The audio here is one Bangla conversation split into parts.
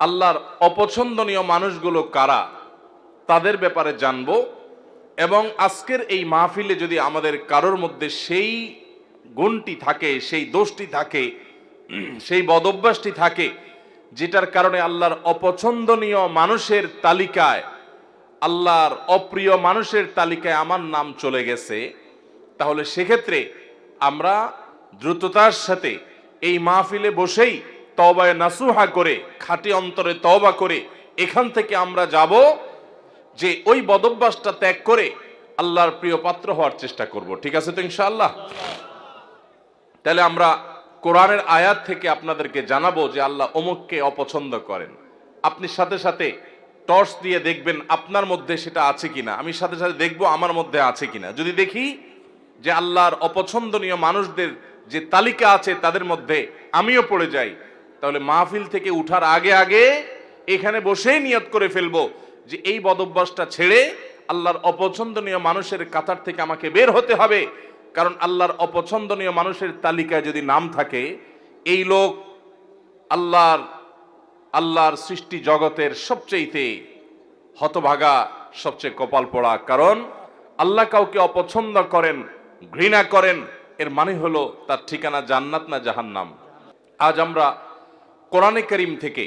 আল্লাহর অপছন্দনীয় মানুষগুলো কারা তাদের ব্যাপারে জানবো। এবং আজকের এই মাহফিলে যদি আমাদের কারোর মধ্যে সেই গুণটি থাকে, সেই দোষটি থাকে, সেই বদভ্যাসটি থাকে যেটার কারণে আল্লাহর অপছন্দনীয় মানুষের তালিকায়, আল্লাহর অপ্রিয় মানুষের তালিকায় আমার নাম চলে গেছে, তাহলে সেক্ষেত্রে আমরা দ্রুততার সাথে এই মাহফিলে বসেই তওবায়ে নাসুহা করে, খাঁটি অন্তরে তওবা করে এখান থেকে আমরা যাব যে ওই বদভ্যাসটা ত্যাগ করে আল্লাহর প্রিয় পাত্র হওয়ার চেষ্টা করব। ঠিক আছে তো ইনশাআল্লাহ? তাহলে আমরা কোরআনের আয়াত থেকে আপনাদেরকে জানাবো যে আল্লাহ অমুককে অপছন্দ করেন। আপনি সাথে সাথে টর্চ দিয়ে দেখবেন আপনার মধ্যে সেটা আছে কিনা, আমি সাথে সাথে দেখবো আমার মধ্যে আছে কিনা। যদি দেখি যে আল্লাহর অপছন্দনীয় মানুষদের যে তালিকা আছে তাদের মধ্যে আমিও পড়ে যাই, তাহলে মাহফিল থেকে উঠার আগে আগে এখানে বসেই নিয়ত করে ফেলবো যে এই বদভ্যাসটা ছেড়ে আল্লাহর অপছন্দনীয় মানুষের কাতার থেকে আমাকে বের হতে হবে। কারণ আল্লাহর অপছন্দনীয় মানুষের তালিকায় যদি নাম থাকে, এই লোক আল্লাহর সৃষ্টি জগতের সবচেয়ে হতভাগা, সবচেয়ে কপাল পোড়া। কারণ আল্লাহ কাউকে অপছন্দ করেন, ঘৃণা করেন, এর মানে হলো তার ঠিকানা জান্নাত না জাহান্নাম। আজ আমরা কোরআনে কারীম থেকে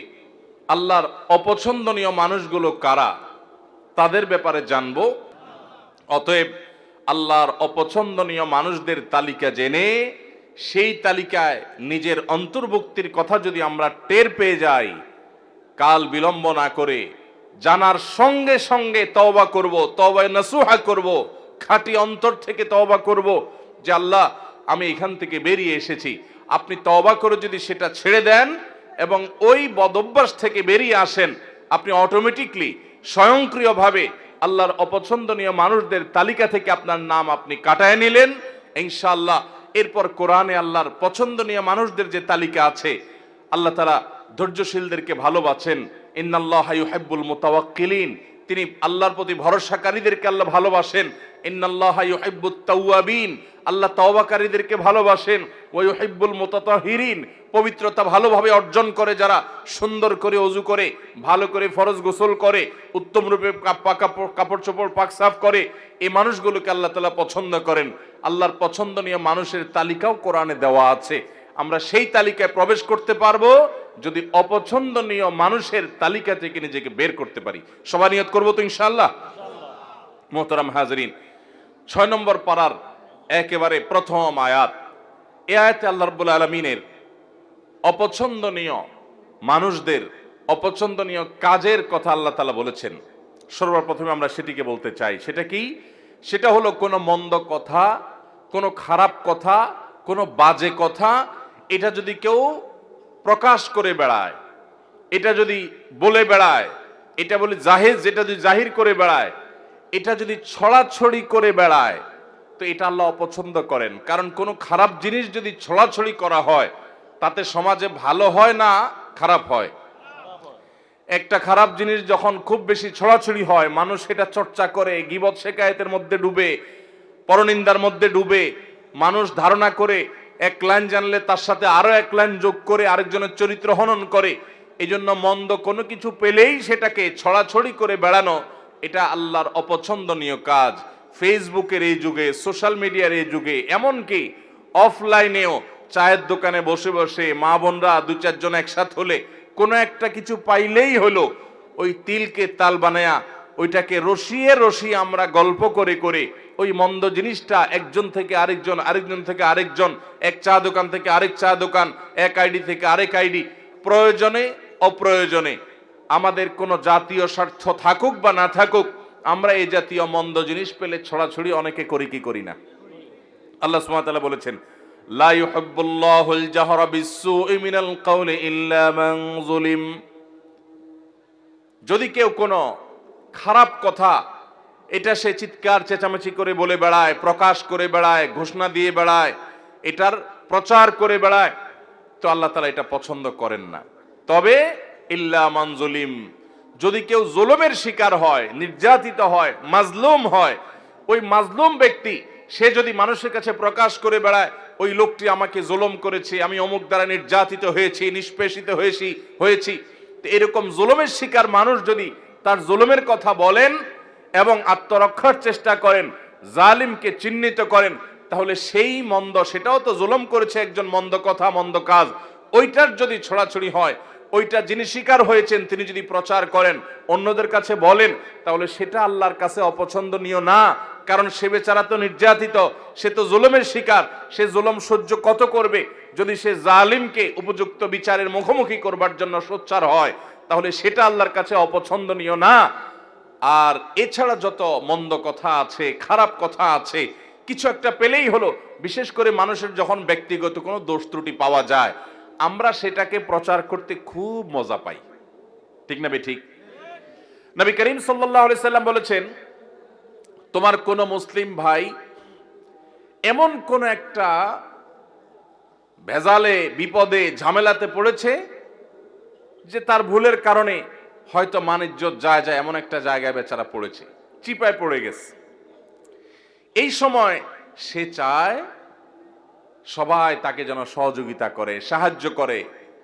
আল্লাহর অপছন্দনীয় মানুষগুলো কারা তাদের ব্যাপারে জানবো। অতএব আল্লাহর অপছন্দনীয় মানুষদের তালিকা জেনে সেই তালিকায় নিজের অন্তর্ভুক্তির কথা যদি আমরা টের পেয়ে যাই, কাল বিলম্ব না করে জানার সঙ্গে সঙ্গে তওবা করব, তওবায়ে নাসুহা করব, খাঁটি অন্তর থেকে তওবা করব যে আল্লাহ আমি এখান থেকে বেরিয়ে এসেছি। আপনি তওবা করে যদি সেটা ছেড়ে দেন এবং ওই বদভ্যাস থেকে বেরিয়ে আসেন, আপনি অটোমেটিকলি স্বয়ংক্রিয়ভাবে আল্লাহর অপছন্দনীয় মানুষদের তালিকা থেকে আপনার নাম আপনি কাটায় নিলেন ইনশাআল্লাহ। এরপর কোরআনে আল্লাহর পছন্দনীয় মানুষদের যে তালিকা আছে, আল্লাহ তাআলা ধৈর্যশীলদেরকে ভালোবাসেন। ইন্নাল্লাহা ইউহিব্বুল মুতাওয়াক্কিলিন, তিনি আল্লাহর প্রতি ভরসাকারীদেরকে আল্লাহ ভালোবাসেন। ইন্নাল্লাহা ইউহিব্বুত তাওয়াবিন, আল্লাহ তওবাকারীদেরকে ভালোবাসেন। ওয়া ইউহিব্বুল মুতাতাহিরিন, পবিত্রতা ভালোভাবে অর্জন করে যারা, সুন্দর করে ওযু করে, ভালো করে ফরজ গোসল করে, উত্তম রূপে কাপড় চোপড় পাক সাফ করে, এই মানুষগুলোকে আল্লাহ তাআলা পছন্দ করেন। আল্লাহর পছন্দনীয় মানুষের তালিকাও কোরআনে দেওয়া আছে। আমরা সেই তালিকায় প্রবেশ করতে পারবো যদি অপছন্দনীয় মানুষের তালিকা থেকে নিজেকে বের করতে পারি। সবাই নিয়ত করবো তো ইনশাআল্লাহ? মোহতারাম হাজরিন, 6 নম্বর পারার একেবারে প্রথম আয়াত। এই আয়াতে আল্লাহ রাব্বুল আলামিনের অপছন্দনীয় মানুষদের অপছন্দনীয় কাজের কথা আল্লাহ তাআলা বলেছেন। সর্বপ্রথমে আমরা সেটিকে বলতে চাই। সেটা কি? সেটা হলো কোনো মন্দ কথা, কোনো খারাপ কথা, কোনো বাজে কথা, এটা যদি কেউ প্রকাশ করে বেড়ায়, এটা যদি বলে বেড়ায়, এটা বলে জাহেজ, যেটা যদি জাহির করে বেড়ায়, এটা যদি ছড়াছড়ি করে বেড়ায়, তো এটা আল্লাহ অপছন্দ করেন। কারণ কোনো খারাপ জিনিস যদি ছড়াছড়ি করা হয়, তাতে সমাজে ভালো হয় না খারাপ হয়? একটা খারাপ জিনিস যখন খুব বেশি ছড়াছড়ি হয়, মানুষ সেটা চর্চা করে, গীবত শেকায়েতের মধ্যে ডুবে, পরনিন্দার মধ্যে ডুবে, মানুষ ধারণা করে এক লাইন জানলে তার সাথে আরো এক লাইন যোগ করে আরেকজনের চরিত্র হনন করে। এই জন্য মন্দ কোনো কিছু পেলেই সেটাকে ছড়াছড়ি করে বেড়ানো, এটা আল্লাহর অপছন্দনীয় কাজ। ফেসবুকের এই যুগে, সোশ্যাল মিডিয়ার এই যুগে, এমনকি অফলাইনেও চায়ের দোকানে বসে বসে মা বোনরা 2-4 জন একসাথে হলে কোনো একটা কিছু পাইলেই হলো, ওই তিলকে তাল বানায়া ওইটাকে রসিয়ে রসিয়ে আমরা গল্প করে করে ওই মন্দ জিনিসটা একজন থেকে আরেকজন, আরেকজন থেকে আরেকজন, এক চা দোকান থেকে আরেক চা দোকান, এক আইডি থেকে আরেক আইডি, প্রয়োজনে অপ্রয়োজনে আমাদের কোনো জাতীয় স্বার্থ থাকুক বা না থাকুক, আমরা এই জাতীয় মন্দ জিনিস পেলে ছড়াছড়ি অনেকে করি কি করি না? আল্লাহ সুবহানাহু ওয়া তাআলা বলেছেন, লা ইউহিব্বুল্লাহুল জাহরা বিসসুই মিনাল কাওলি ইল্লা মান যুলিম। যদি কেউ কোনো খারাপ কথা, এটা সে চিৎকার চেঁচামেচি করে বলে বেড়ায়, প্রকাশ করে বেড়ায়, ঘোষণা দিয়ে বেড়ায়, এটার প্রচার করে বেড়ায়, তো আল্লাহ তাআলা এটা পছন্দ করেন না। তবে ইল্লা মান যুলিম, যদি কেউ জুলুমের শিকার হয়, নির্যাতিত হয়, মাজলুম হয়, ওই মাজলুম ব্যক্তি সে যদি মানুষের কাছে প্রকাশ করে বেড়ায়, ওই লোকটি আমাকে জুলুম করেছে, আমি অমুক দ্বারা নির্যাতিত হয়েছি, নিষ্পেষিত হয়েছি, তো এরকম জুলুমের শিকার মানুষ যদি তার জুলুমের কথা বলেন এবং আত্মরক্ষার চেষ্টা করেন, জালিমকে চিহ্নিত করেন, তাহলে সেই মন্দ, সেটাও তো জুলুম করেছে একজন, মন্দ কথা মন্দ কাজ, ওইটার যদি ছড়াছড়ি হয়, ওইটা যিনি শিকার হয়েছেন তিনি যদি প্রচার করেন, অন্যদের কাছে বলেন, তাহলে সেটা আল্লাহর কাছে অপছন্দনীয় না। কারণ সে বেচারা তো নির্যাতিত, সে তো জুলুমের শিকার, সে জুলুম সহ্য কত করবে? যদি সে জালিমকে উপযুক্ত বিচারের মুখোমুখি করবার জন্য সোচ্চার হয়, তাহলে সেটা আল্লাহর কাছে অপছন্দনীয় না। আর এছাড়া যত মন্দ কথা আছে, খারাপ কথা আছে, কিছু একটা পেলেই হলো, বিশেষ করে মানুষের যখন ব্যক্তিগত কোনো দোষ ত্রুটি পাওয়া যায়, আমরা সেটাকে প্রচার করতে খুব মজা পাই, ঠিক না ঠিক? নবী করিম সাল্লাল্লাহু আলাইহি সাল্লাম বলেছেন, তোমার কোন মুসলিম ভাই এমন কোন একটা ভেজালে, বিপদে, ঝামেলাতে পড়েছে যে তার ভুলের কারণে হয়তো মান ইজ্জত যায় যায় এমন একটা জায়গায় বেচারা পড়েছে, চিপায় পড়ে গেছে। এই সময় সে চায় সবাই তাকে যেন সহযোগিতা করে, সাহায্য করে,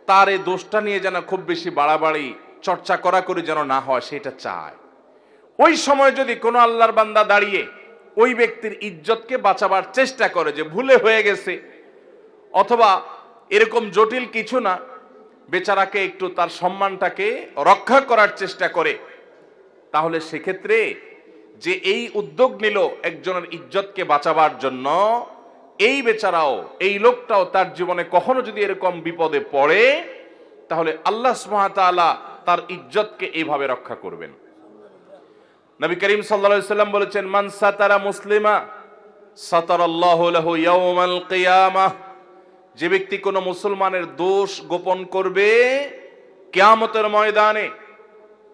তার এই দোষটা নিয়ে যেন খুব বেশি বাড়াবাড়ি চর্চা করা করে যেন না হয়, সেটা চায়। ওই সময় যদি কোনো আল্লাহর বান্দা দাঁড়িয়ে ওই ব্যক্তির ইজ্জতকে বাঁচাবার চেষ্টা করে, যে ভুলে হয়ে গেছে, অথবা এরকম জটিল কিছু না, বেচারাকে একটু তার সম্মানটাকে রক্ষা করার চেষ্টা করে, তাহলে সেক্ষেত্রে যে এই উদ্যোগ নিল একজনের ইজ্জতকে বাঁচাবার জন্য, এই বেচারাও, এই লোকটাও তার জীবনে কখনো যদি এরকম বিপদে পড়ে, তাহলে আল্লাহ সুবহানাহু ওয়া তাআলা তার ইজ্জতকে এইভাবে রক্ষা করবেন। নবী করিম সাল্লাল্লাহু আলাইহি সাল্লাম বলেছেন, মান সাতারা মুসলিমা সাতারাল্লাহু লাহু ইয়াউমাল কিয়ামাহ, যে ব্যক্তি কোনো মুসলমানের দোষ গোপন করবে, কিয়ামতের ময়দানে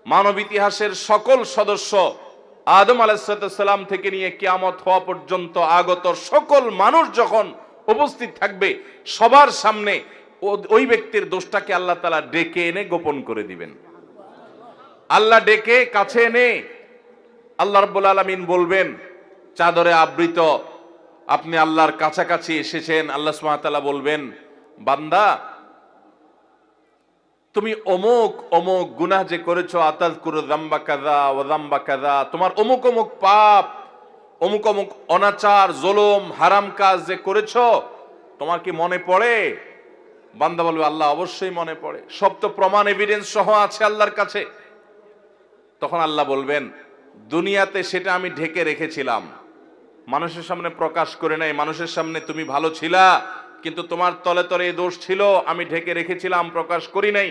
মানব ইতিহাসের সকল সদস্য, আদম আলাইহিস সালাম থেকে নিয়ে কিয়ামত হওয়া পর্যন্ত আগত সকল মানুষ যখন উপস্থিত থাকবে, সবার সামনে ওই ব্যক্তির দোষটাকে আল্লাহ তাআলা ডেকে এনে গোপন করে দিবেন। আল্লাহ ডেকে কাছে এনে আল্লাহ রাব্বুল আলামিন বলবেন, চাদরে আবৃত, আপনি আল্লাহর কাছাকাছি এসেছেন। আল্লাহ সুবহানাহু ওয়া তাআলা বলবেন, বান্দা তুমি অমুক অমুক গুনাহ যে করেছো, আতাযকুরু যামবা কাযা ওয়া যামবা কাযা, তোমার অমুক অমুক পাপ, অমুক অমুক অনাচার, জুলুম, হারাম কাজ যে করেছো, তোমার কি মনে পড়ে? বান্দা বলবে, আল্লাহ অবশ্যই মনে পড়ে, সব তো প্রমাণ এভিডেন্স সহ আছে আল্লাহর কাছে। তখন আল্লাহ বলবেন, দুনিয়াতে সেটা আমি ঢেকে রেখেছিলাম, মানুষের সামনে প্রকাশ করে নাই। মানুষের সামনে তুমি ভালো ছিলা, কিন্তু তোমার তলে তলে এই দোষ ছিল, আমি ঢেকে রেখেছিলাম, প্রকাশ করি নাই।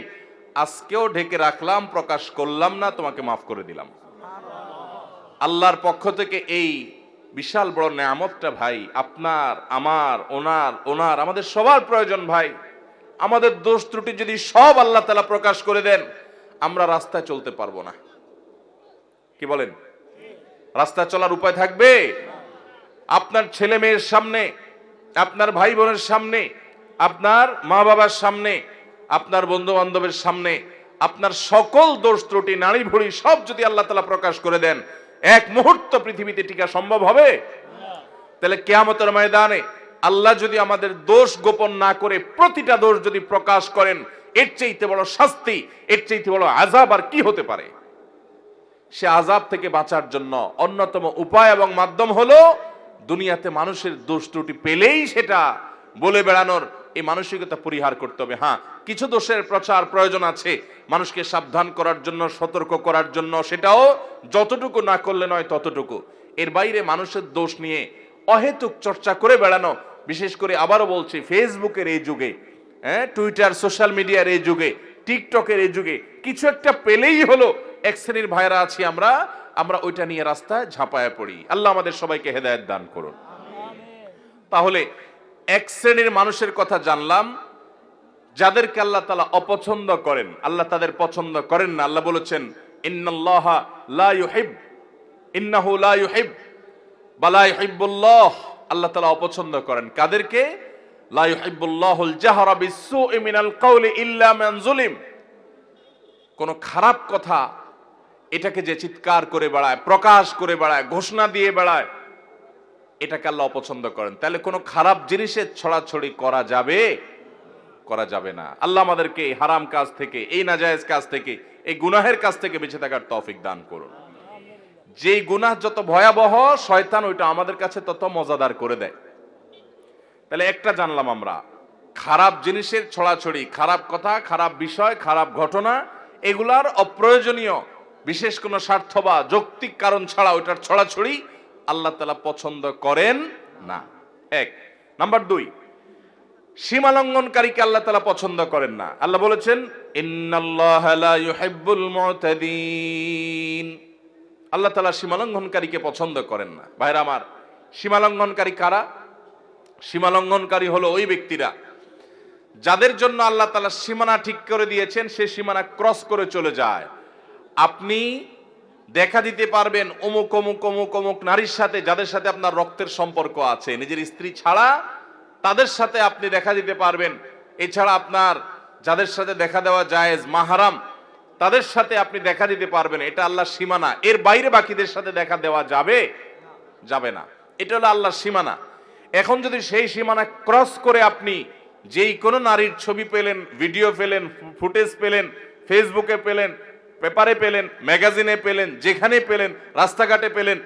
আজকেও ঢেকে রাখলাম, প্রকাশ করলাম না, তোমাকে মাফ করে দিলাম। আল্লাহর পক্ষ থেকে এই বিশাল বড় নেয়ামতটা ভাই, আপনার, আমার, ওনার আমাদের সবার প্রয়োজন ভাই। আমাদের দোষ ত্রুটি যদি সব আল্লাহ তাআলা প্রকাশ করে দেন, আমরা রাস্তায় চলতে পারবো না। কি বলেন? রাস্তায় চলার উপায় থাকবে? আপনার ছেলে মেয়ের সামনে, আপনার ভাই বোনের সামনে, আপনার মা বাবার সামনে, আপনার বন্ধু বান্ধবের সামনে আপনার সকল দোষ ত্রুটি, নাড়ি ভুড়ি সব যদি আল্লাহ তাআলা প্রকাশ করে দেন, এক মুহূর্ত পৃথিবীতে টিকা সম্ভব হবে? তাহলে কিয়ামতের ময়দানে আল্লাহ যদি আমাদের দোষ গোপন না করে প্রতিটা দোষ যদি প্রকাশ করেন, এর চাইতে বড় শাস্তি, এর চাইতে বড় আযাব আর কি হতে পারে? সে আযাব থেকে বাঁচার জন্য অন্যতম উপায় এবং মাধ্যম হলো দুনিয়াতে মানুষের দোষ ত্রুটি পেলেই সেটা বলে বেড়ানোর এই মানসিকতা পরিহার করতে হবে। হ্যাঁ, কিছু দোষের প্রচার প্রয়োজন আছে, মানুষকে সাবধান করার জন্য, সতর্ক করার জন্য, সেটাও যতটুকু না করলে নয় ততটুকু। এর বাইরে মানুষের দোষ নিয়ে অহেতুক চর্চা করে বেড়ানো, বিশেষ করে আবারও বলছি, ফেসবুকের এই যুগে, টুইটার, সোশ্যাল মিডিয়ার এই যুগে, টিকটকের এই যুগে, কিছু একটা পেলেই হলো এক শ্রেণীর ভাইরা আছি আমরা ওইটা নিয়ে রাস্তায় ঝাঁপায় পড়ি। আল্লাহ আমাদের সবাইকে হেদায়েত দান করুন। তাহলে এক শ্রেণীর মানুষের কথা জানলাম, যাদেরকে আল্লাহ তাআলা অপছন্দ করেন, আল্লাহ তাদের পছন্দ করেন না। আল্লাহ বলেছেন, ইন্নাল্লাহা লা ইউহিব, ইন্নাহু লা ইউহিব বা লা ইউহিব্বুল্লাহ, আল্লাহ তাআলা অপছন্দ করেন কাদেরকে? লা ইউহিব্বুল্লাহুল জাহরা বিসসুই মিনাল কাওলি ইল্লা মান যুলিম, কোন খারাপ কথা এটাকে যে চিৎকার করে বেড়ায়, প্রকাশ করে বেড়ায়, ঘোষণা দিয়ে বেড়ায়, এটাকে আল্লাহ অপছন্দ করেন। তাহলে কোনো খারাপ জিনিসের ছড়াছড়ি করা যাবে? করা যাবে না। আল্লাহ আমাদেরকে এই হারাম কাজ থেকে, এই নাজায়েজ কাজ থেকে, এই গুনাহের কাজ থেকে বেঁচে থাকার তৌফিক দান করুন। যেই গুনাহ যত ভয়াবহ, শয়তান ওইটা আমাদের কাছে তত মজাদার করে দেয়। তাহলে একটা জানলাম আমরা, খারাপ জিনিসের ছড়াছড়ি, খারাপ কথা, খারাপ বিষয়, খারাপ ঘটনা, এগুলার অপ্রয়োজনীয় বিশেষ কোনো স্বার্থ বা যৌক্তিক কারণ ছাড়া ওইটার ছড়াছড়ি আল্লাহ তাআলা পছন্দ করেন না। এক নাম্বার 2, সীমা লঙ্ঘনকারীকে আল্লাহ তাআলা পছন্দ করেন না। আল্লাহ বলেছেন ইন্নাল্লাহা লা ইউহিব্বুল মুতাদিন। আল্লাহ তাআলা সীমা লঙ্ঘনকারীকে পছন্দ করেন না। ভাইরা আমার, সীমা লঙ্ঘনকারী কারা? সীমা লঙ্ঘনকারী হলো ওই ব্যক্তিরা যাদের জন্য আল্লাহ তাআলা সীমানা ঠিক করে দিয়েছেন, সেই সীমানা ক্রস করে চলে যায়। আপনি দেখা দিতে পারবেন অমুক অমুক অমুক অমুক নারীর সাথে, যাদের সাথে আপনার রক্তের সম্পর্ক আছে, নিজের স্ত্রী ছাড়া তাদের সাথে আপনি দেখা দিতে পারবেন। এছাড়া আপনার যাদের সাথে দেখা দেওয়া জায়েজ, মাহরাম, তাদের সাথে আপনি দেখা দিতে পারবেন। এটা আল্লাহর সীমানা। এর বাইরে বাকিদের সাথে দেখা দেওয়া যাবে যাবে না। এটা হলো আল্লাহর সীমানা। এখন যদি সেই সীমানা ক্রস করে আপনি যেই কোনো নারীর ছবি পেলেন, ভিডিও পেলেন, ফুটেজ পেলেন, ফেসবুকে পেলেন, পেপারে পেলেন, ম্যাগাজিনে পেলেন, যেখানে পেলেন, রাস্তাঘাটে পেলেন,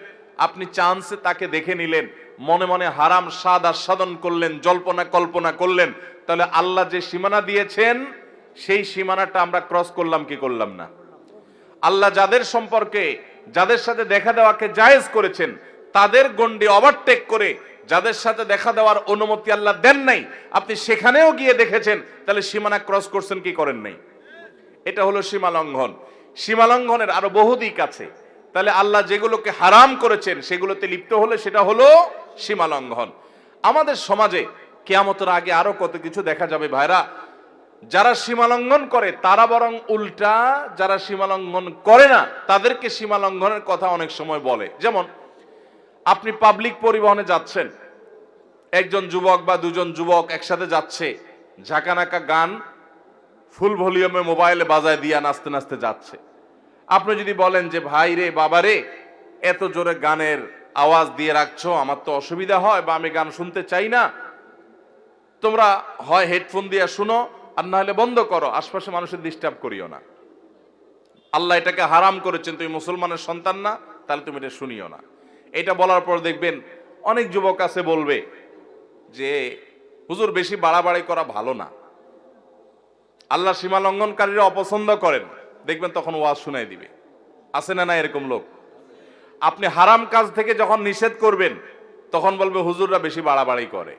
আপনি চান্সে তাকে দেখে নিলেন, মনে মনে হারাম স্বাদ আস্বাদন করলেন, জল্পনা কল্পনা করলেন, তাহলে আল্লাহ যে সীমানা দিয়েছেন সেই সীমানাটা আমরা ক্রস করলাম কি করলাম না? আল্লাহ যাদের সম্পর্কে, যাদের সাথে দেখা দেওয়াকে জায়েজ করেছেন, তাদের গণ্ডি ওভারটেক করে যাদের সাথে দেখা দেওয়ার অনুমতি আল্লাহ দেন নাই, আপনি সেখানেও গিয়ে দেখেছেন, তাহলে সীমানা ক্রস করছেন কি করেন নাই? এটা হলো সীমা লঙ্ঘন। সীমা লঙ্ঘনের আরো বহু দিক আছে। তাহলে আল্লাহ যেগুলোকে হারাম করেছেন সেগুলোতে লিপ্ত হলে সেটা হলো সীমা লঙ্ঘন। আমাদের সমাজে কিয়ামতের আগে আরো কত কিছু দেখা যাবে ভাইরা। যারা সীমা লঙ্ঘন করে তারা বরং উল্টা যারা সীমা লঙ্ঘন করে না তাদেরকে সীমা লঙ্ঘনের কথা অনেক সময় বলে। যেমন আপনি পাবলিক পরিবহনে যাচ্ছেন, একজন যুবক বা দুজন যুবক একসাথে যাচ্ছে, ঝাঁকানাকা গান ফুল ভলিউমে মোবাইলে বাজায় দিয়া নাচতে নাচতে যাচ্ছে। আপনি যদি বলেন যে ভাই রে, বাবা রে, এত জোরে গানের আওয়াজ দিয়ে রাখছো, আমার তো অসুবিধা হয় বা আমি গান শুনতে চাই না, তোমরা হয় হেডফোন দিয়ে শুনো আর না হলে বন্ধ করো, আশপাশে মানুষের ডিস্টার্ব করিও না। আল্লাহ এটাকে হারাম করেছেন, তুমি মুসলমানের সন্তান না, তাহলে তুমি এটা শুনিও না। এটা বলার পর দেখবেন অনেক যুবক আছে বলবে যে হুজুর বেশি বাড়াবাড়ি করা ভালো না, আল্লাহ সীমা লঙ্ঘনকারীরা অপছন্দ করেন, দেখবেন তখন ওয়াজ শুনাই দিবে। আছে না না এরকম লোক? আপনি হারাম কাজ থেকে যখন নিষেধ করবেন তখন বলবে হুজুররা বেশি বাড়াবাড়ি করে।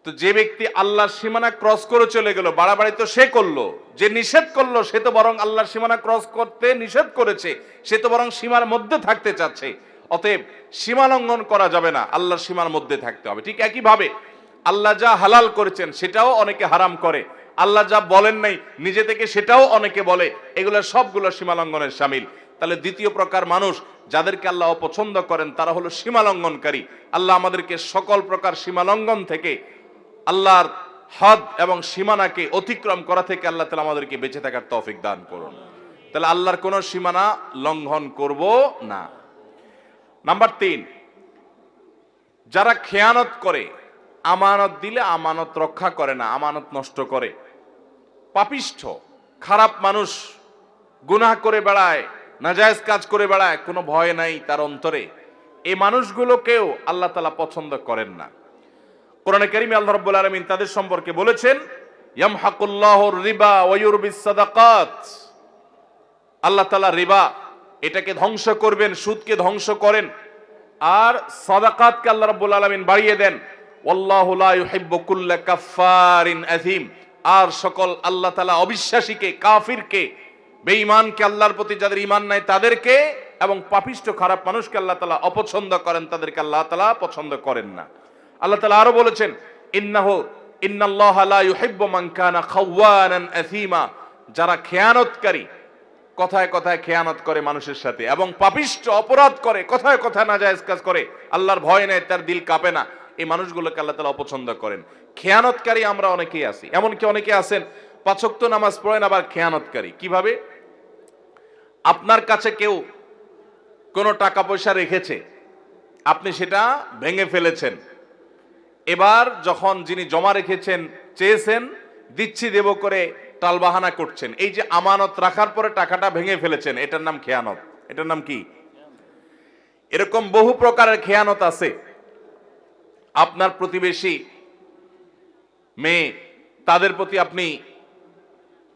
তো যে ব্যক্তি আল্লাহর সীমানা ক্রস করে চলে গেল, বাড়াবাড়ি তো সে করলো, যে নিষেধ করলো সে তো বরং আল্লাহর সীমানা ক্রস করতে নিষেধ করেছে, সে তো বরং সীমার মধ্যে থাকতে চাচ্ছে। অতএব সীমা লঙ্ঘন করা যাবে না, আল্লাহর সীমার মধ্যে থাকতে হবে। ঠিক একইভাবে আল্লাহ যা হালাল করেছেন সেটাও অনেকে হারাম করে, আল্লাহ যা বলেন নাই নিজে থেকে সেটাও অনেকে বলে, এগুলো সবগুলো সীমা লঙ্ঘনের শামিল। তাহলে দ্বিতীয় প্রকার মানুষ যাদেরকে আল্লাহ অপছন্দ করেন তারা হলো সীমা লঙ্ঘনকারী। আল্লাহ আমাদেরকে সকল প্রকার সীমা লঙ্ঘন থেকে, আল্লাহর হদ এবং সীমানাকে অতিক্রম করা থেকে আল্লাহ তাআলা আমাদেরকে বেঁচে থাকার তৌফিক দান করুন। তাহলে আল্লাহর কোন সীমানা লঙ্ঘন করব না। নাম্বার 3, যারা খেয়ানত করে, আমানত দিলে আমানত রক্ষা করে না, আমানত নষ্ট করে, পাপিষ্ঠ খারাপ মানুষ, গুনাহ করে বেড়ায়, নাজায়েজ কাজ করে বেড়ায়, কোনো ভয় নাই তার অন্তরে, এই মানুষগুলোকেও আল্লাহ তাআলা পছন্দ করেন না। কোরআনে কারীমে আল্লাহ রাব্বুল আলামিন তাদের সম্পর্কে বলেছেন ইয়ামহাকুল্লাহুর রিবা ওয়া ইউরবিস সাদাকাত। আল্লাহ তাআলা রিবা এটাকে ধ্বংস করবেন, সুদকে ধ্বংস করেন, আর সাদাকাতকে আল্লাহ রাব্বুল আলামিন বাড়িয়ে দেন। ওয়াল্লাহু লা ইউহিব্বু কুল্লা কাফফারিন আযীম। আর সকল আল্লাহ তাআলা অবিশ্বাসীকে, কাফিরকে, বেঈমানকে, আল্লাহর প্রতি যাদের ঈমান নাই তাদেরকে, এবং পাপিষ্ঠ খারাপ মানুষকে আল্লাহ তাআলা অপছন্দ করেন, তাদেরকে আল্লাহ তাআলা পছন্দ করেন না। আল্লাহ তাআলা আরো বলেছেন ইন্নাল্লাহা লা ইউহিব্বু মান কানা খাওয়ানান আযীমা। যারা খেয়ানতকারী, কথায় কথায় খেয়ানত করে মানুষের সাথে, এবং পাপিষ্ঠ অপরাধ করে, কথায় কথায় নাজায়েজ কাজ করে, আল্লাহর ভয় নেই, তার দিল কাঁপে না, এই মানুষগুলোকে আল্লাহ তাআলা অপছন্দ করেন। খেয়ানতকারী আমরা অনেকেই আছি, এমনকি অনেকে আছেন 5 ওয়াক্ত নামাজ পড়েন আবার খেয়ানতকারী। কিভাবে? আপনার কাছে কেউ কোনো টাকা পয়সা রেখেছে, আপনি সেটা ভেঙে ফেলেছেন, এবার যখন যিনি জমা রেখেছেন চেয়েছেন দিচ্ছি দেব করে টালবাহানা করছেন। এই যে আমানত রাখার পরে টাকাটা ভেঙে ফেলেছেন, এটার নাম খেয়ানত। এটার নাম কি? এরকম বহু প্রকারের খেয়ানত আছে। আপনার প্রতিবেশী মেয়ে, তাদের প্রতি আপনি